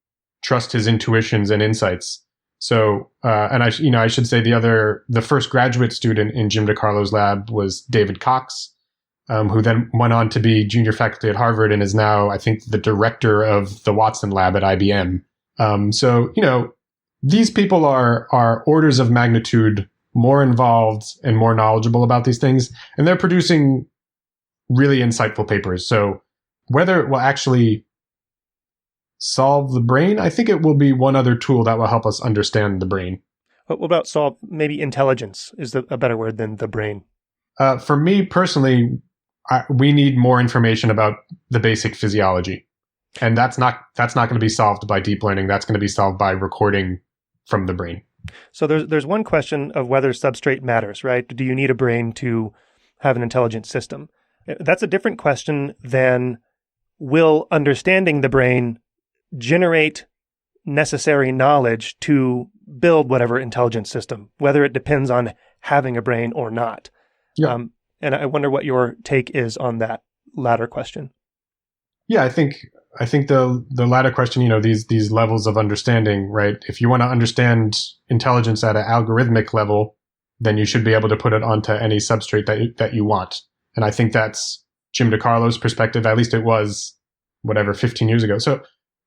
trust his intuitions and insights. So, and I should say the first graduate student in Jim DiCarlo's lab was David Cox, who then went on to be junior faculty at Harvard and is now, I think, the director of the Watson lab at IBM. So, these people are orders of magnitude more involved and more knowledgeable about these things, and they're producing really insightful papers. So whether it will actually solve the brain, I think it will be one other tool that will help us understand the brain. What about solve, maybe intelligence is a better word than the brain? For me personally, we need more information about the basic physiology. And that's not going to be solved by deep learning. That's going to be solved by recording from the brain. So there's one question of whether substrate matters, right? Do you need a brain to have an intelligent system? That's a different question than will understanding the brain generate necessary knowledge to build whatever intelligent system, whether it depends on having a brain or not. Yeah. And I wonder what your take is on that latter question. Yeah, I think the latter question, these levels of understanding, right? If you want to understand intelligence at an algorithmic level, then you should be able to put it onto any substrate that you want. And I think that's Jim DiCarlo's perspective. At least it was 15 years ago. So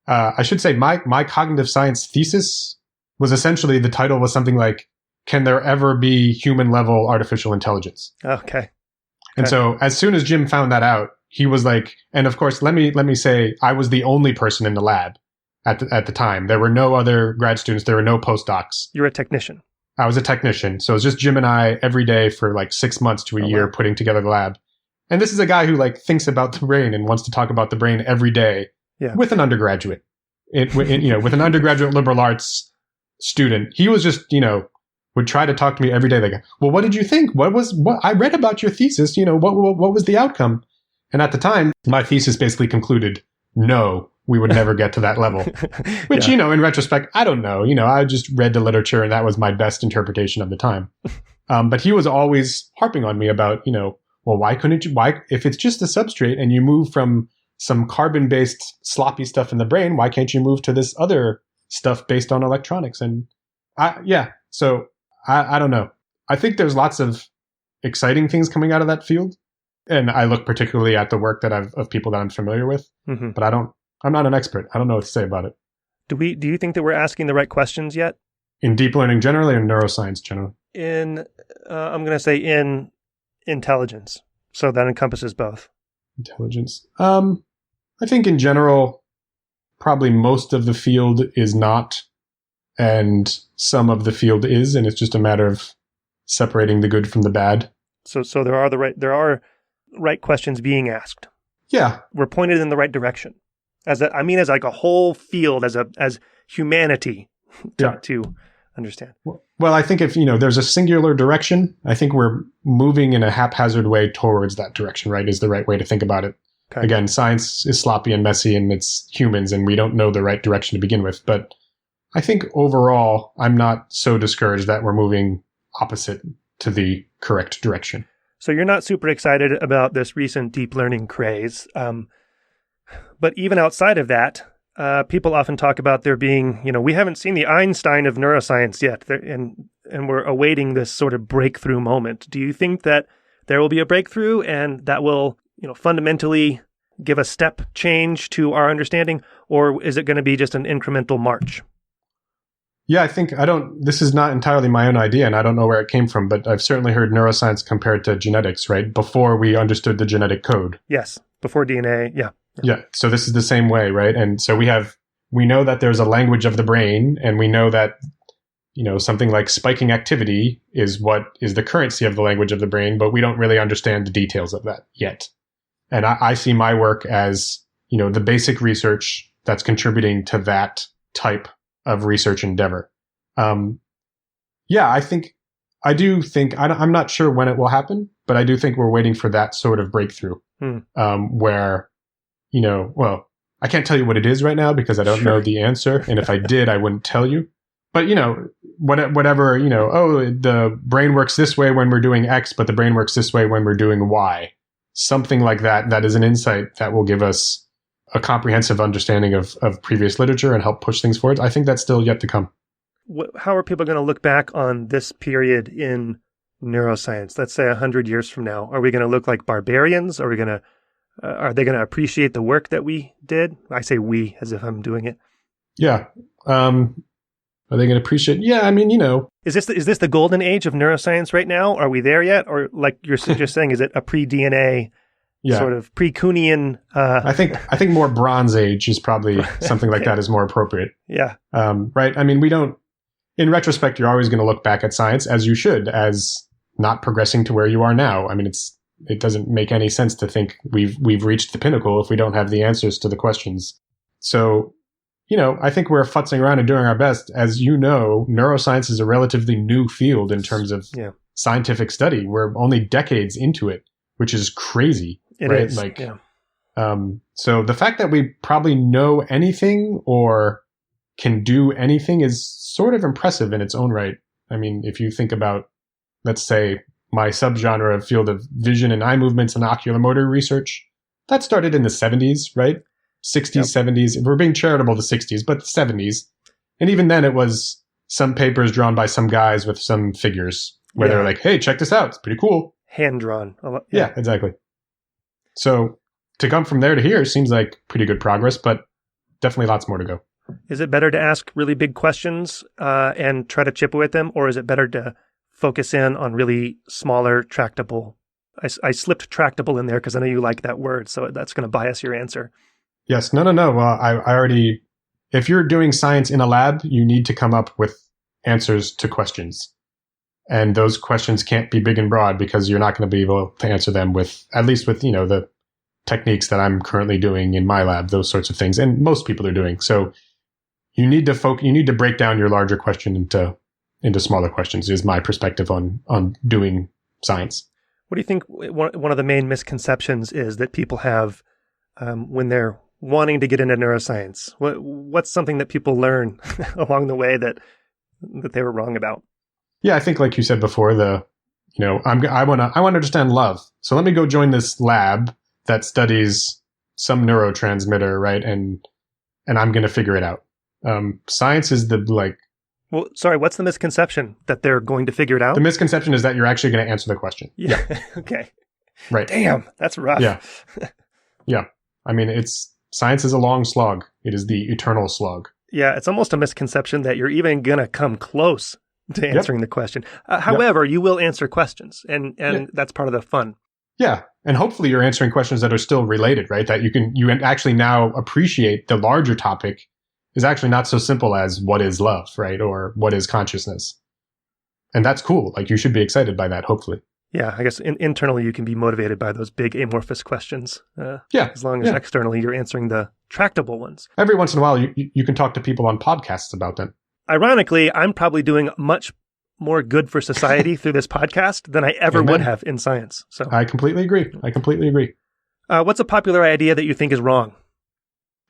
I should say my cognitive science thesis was essentially, the title was something like, can there ever be human level artificial intelligence? Okay. And so as soon as Jim found that out, he was like, and of course, let me say, I was the only person in the lab at the time. There were no other grad students. There were no postdocs. You're a technician. I was a technician. So it was just Jim and I every day for like 6 months to a year putting together the lab. And this is a guy who like thinks about the brain and wants to talk about the brain every day with an undergraduate, with an undergraduate liberal arts student. He was just, would try to talk to me every day. Like, well, what did you think? What I read about your thesis, what was the outcome? And at the time, my thesis basically concluded no, we would never get to that level. Which, in retrospect, I don't know. I just read the literature and that was my best interpretation of the time. But he was always harping on me about, well, why if it's just a substrate and you move from some carbon-based sloppy stuff in the brain, why can't you move to this other stuff based on electronics? And so I don't know. I think there's lots of exciting things coming out of that field. And I look particularly at the work of people that I'm familiar with, but I'm not an expert. I don't know what to say about it. Do you think that we're asking the right questions yet? In deep learning generally or neuroscience generally? I'm going to say in intelligence. So that encompasses both. Intelligence. I think in general, probably most of the field is not, and some of the field is, and it's just a matter of separating the good from the bad. So there are right questions being asked. Yeah. We're pointed in the right direction. As like a whole field, as humanity to understand. Well, I think if, there's a singular direction, I think we're moving in a haphazard way towards that direction, right? Is the right way to think about it. Okay. Again, science is sloppy and messy and it's humans and we don't know the right direction to begin with. But I think overall, I'm not so discouraged that we're moving opposite to the correct direction. So you're not super excited about this recent deep learning craze. But even outside of that, people often talk about there being, we haven't seen the Einstein of neuroscience yet, and we're awaiting this sort of breakthrough moment. Do you think that there will be a breakthrough and that will, fundamentally give a step change to our understanding, or is it going to be just an incremental march? Yeah, this is not entirely my own idea, and I don't know where it came from, but I've certainly heard neuroscience compared to genetics, right? Before we understood the genetic code. Yes, before DNA, yeah. Yeah, so this is the same way, right? And so we know that there's a language of the brain, and we know that, something like spiking activity is what is the currency of the language of the brain, but we don't really understand the details of that yet. And I see my work as, the basic research that's contributing to that type of research endeavor. I'm not sure when it will happen, but I do think we're waiting for that sort of breakthrough, where, I can't tell you what it is right now because I don't know the answer. And if I did, I wouldn't tell you. But, whatever, the brain works this way when we're doing X, but the brain works this way when we're doing Y. Something like that. That is an insight that will give us a comprehensive understanding of previous literature and help push things forward. I think that's still yet to come. How are people going to look back on this period in neuroscience? Let's say 100 years from now. Are we going to look like barbarians? Are they going to appreciate the work that we did? I say we as if I'm doing it. Yeah. Are they going to appreciate? Yeah, Is this the golden age of neuroscience right now? Are we there yet? Or like you're just saying, is it a pre-DNA, sort of pre-Kuhnian? I think more Bronze Age is probably something like that is more appropriate. Yeah. Right. We don't. In retrospect, you're always going to look back at science as you should, as not progressing to where you are now. It doesn't make any sense to think we've reached the pinnacle if we don't have the answers to the questions. So, I think we're futzing around and doing our best. As you know, neuroscience is a relatively new field in terms of scientific study. We're only decades into it, which is crazy. It right? is. So the fact that we probably know anything or can do anything is sort of impressive in its own right. If you think about, let's say, my subgenre of field of vision and eye movements and ocular motor research, that started in the 70s, right? 60s, 70s. We're being charitable the 60s, but the 70s. And even then it was some papers drawn by some guys with some figures where they're like, hey, check this out. It's pretty cool. Hand drawn. Yeah, exactly. So to come from there to here seems like pretty good progress, but definitely lots more to go. Is it better to ask really big questions and try to chip away at them, or is it better to focus in on really smaller, tractable? I slipped tractable in there because I know you like that word, so that's going to bias your answer. Yes. No. I already, if you're doing science in a lab, you need to come up with answers to questions. And those questions can't be big and broad because you're not going to be able to answer them with the techniques that I'm currently doing in my lab, those sorts of things. And most people are doing. So you need to break down your larger question into smaller questions is my perspective on doing science. What do you think one of the main misconceptions is that people have when they're wanting to get into neuroscience? What's something that people learn along the way that they were wrong about? Yeah, I think like you said before, I want to understand love. So let me go join this lab that studies some neurotransmitter, right? And I'm going to figure it out. Science is Well, sorry, what's the misconception that they're going to figure it out? The misconception is that you're actually going to answer the question. Yeah. Okay. Right. Damn, that's rough. Yeah. Yeah. I mean, science is a long slog. It is the eternal slog. Yeah, it's almost a misconception that you're even going to come close to answering the question. However, you will answer questions, and that's part of the fun. Yeah. And hopefully you're answering questions that are still related, right? That you actually now appreciate the larger topic is actually not so simple as what is love, right? Or what is consciousness. And that's cool. Like you should be excited by that, hopefully. Yeah, I guess internally you can be motivated by those big amorphous questions. As long as externally you're answering the tractable ones. Every once in a while you can talk to people on podcasts about them. Ironically, I'm probably doing much more good for society through this podcast than I ever would have in science. So I completely agree. What's a popular idea that you think is wrong?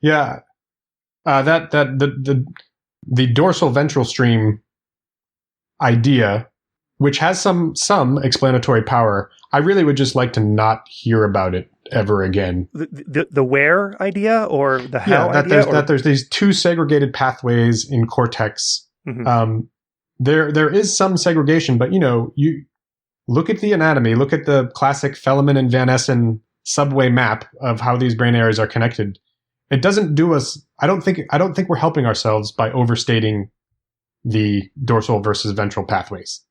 Yeah. That the dorsal ventral stream idea, which has some explanatory power, I really would just like to not hear about it ever again. The where idea or the how idea? That there's these two segregated pathways in cortex. Mm-hmm. There is some segregation, but you look at the anatomy, look at the classic Fellman and Van Essen subway map of how these brain areas are connected. It doesn't do us. I don't think we're helping ourselves by overstating the dorsal versus ventral pathways.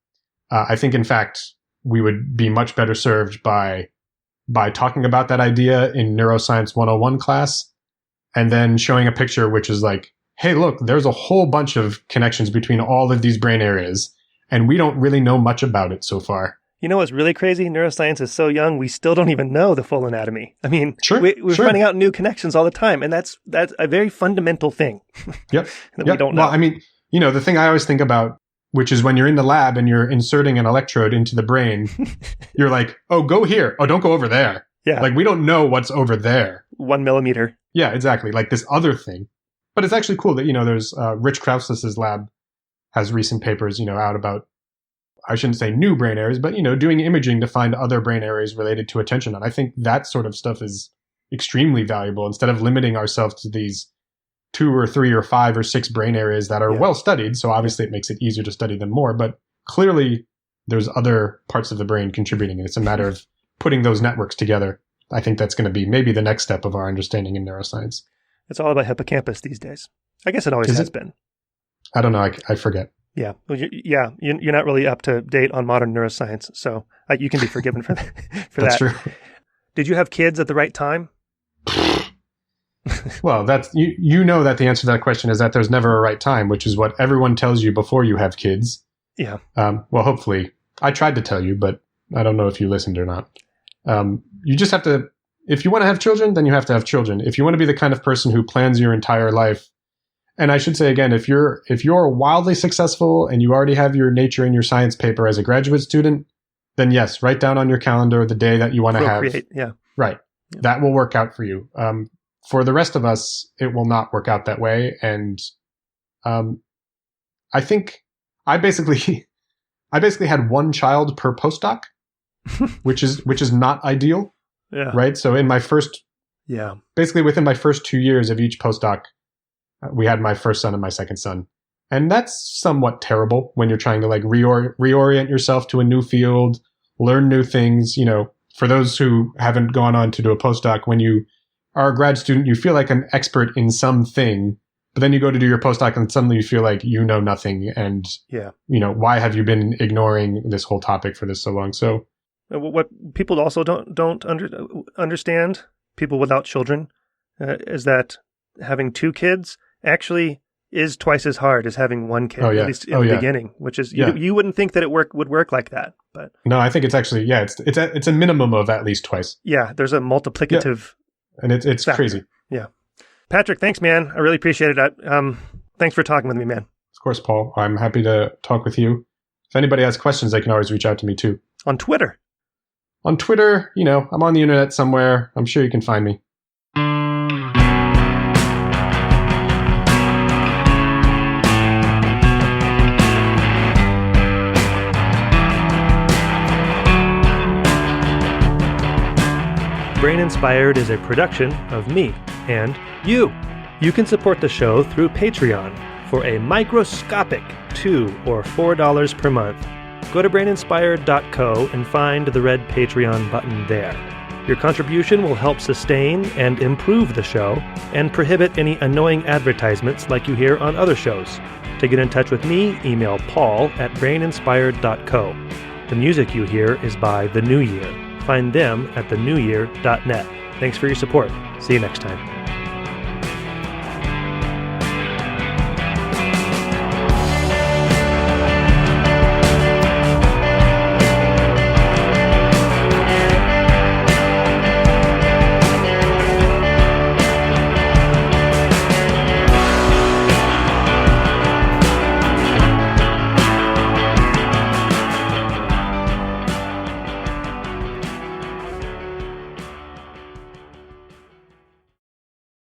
I think, in fact, we would be much better served by talking about that idea in Neuroscience 101 class, and then showing a picture which is like, hey, look, there's a whole bunch of connections between all of these brain areas, and we don't really know much about it so far. You know what's really crazy? Neuroscience is so young, we still don't even know the full anatomy. I mean, we're finding out new connections all the time, and that's a very fundamental thing. Yep. that we don't know. Well, I mean, the thing I always think about, which is when you're in the lab and you're inserting an electrode into the brain, you're like, oh, go here. Oh, don't go over there. Yeah. Like, we don't know what's over there. 1 millimeter. Yeah, exactly. Like this other thing. But it's actually cool that, there's Rich Krauss's lab has recent papers, out about, I shouldn't say new brain areas, but, doing imaging to find other brain areas related to attention. And I think that sort of stuff is extremely valuable instead of limiting ourselves to these 2 or 3 or 5 or 6 brain areas that are well studied. So obviously it makes it easier to study them more, but clearly there's other parts of the brain contributing. And it's a matter of putting those networks together. I think that's going to be maybe the next step of our understanding in neuroscience. It's all about hippocampus these days. I guess it always has been. I don't know. I forget. Yeah. Well, you're not really up to date on modern neuroscience, so you can be forgiven for that. That's true. Did you have kids at the right time? Well, that's you know that the answer to that question is that there's never a right time, which is what everyone tells you before you have kids. Yeah. Well, hopefully. I tried to tell you, but I don't know if you listened or not. You just have to, if you want to have children, then you have to have children. If you want to be the kind of person who plans your entire life, and I should say again, if you're wildly successful and you already have your nature and your science paper as a graduate student, then yes, write down on your calendar the day that you want to have. Yeah. Right. Yeah. That will work out for you. For the rest of us, it will not work out that way. And I think I basically had 1 child per postdoc, which is not ideal. Yeah. Right. So in my first, basically within my first 2 years of each postdoc, we had my first son and my second son. And that's somewhat terrible when you're trying to like reorient yourself to a new field, learn new things. For those who haven't gone on to do a postdoc, when you are a grad student, you feel like an expert in something, but then you go to do your postdoc and suddenly you feel like you know nothing. And, why have you been ignoring this whole topic for this so long? So what people also don't understand, people without children, is that having 2 kids actually is twice as hard as having 1 kid, at least in the beginning, which is, you wouldn't think that it would work like that. But no, I think it's actually, it's a minimum of at least twice. Yeah, there's a multiplicative and it's factor. Crazy. Yeah. Patrick, thanks, man. I really appreciate it. Thanks for talking with me, man. Of course, Paul. I'm happy to talk with you. If anybody has questions, they can always reach out to me too. On Twitter? On Twitter, I'm on the internet somewhere. I'm sure you can find me. Brain Inspired is a production of me and you. You can support the show through Patreon for a microscopic $2 or $4 per month. Go to braininspired.co and find the red Patreon button there. Your contribution will help sustain and improve the show and prohibit any annoying advertisements like you hear on other shows. To get in touch with me, email paul@braininspired.co. The music you hear is by The New Year. Find them at thenewyear.net. Thanks for your support. See you next time.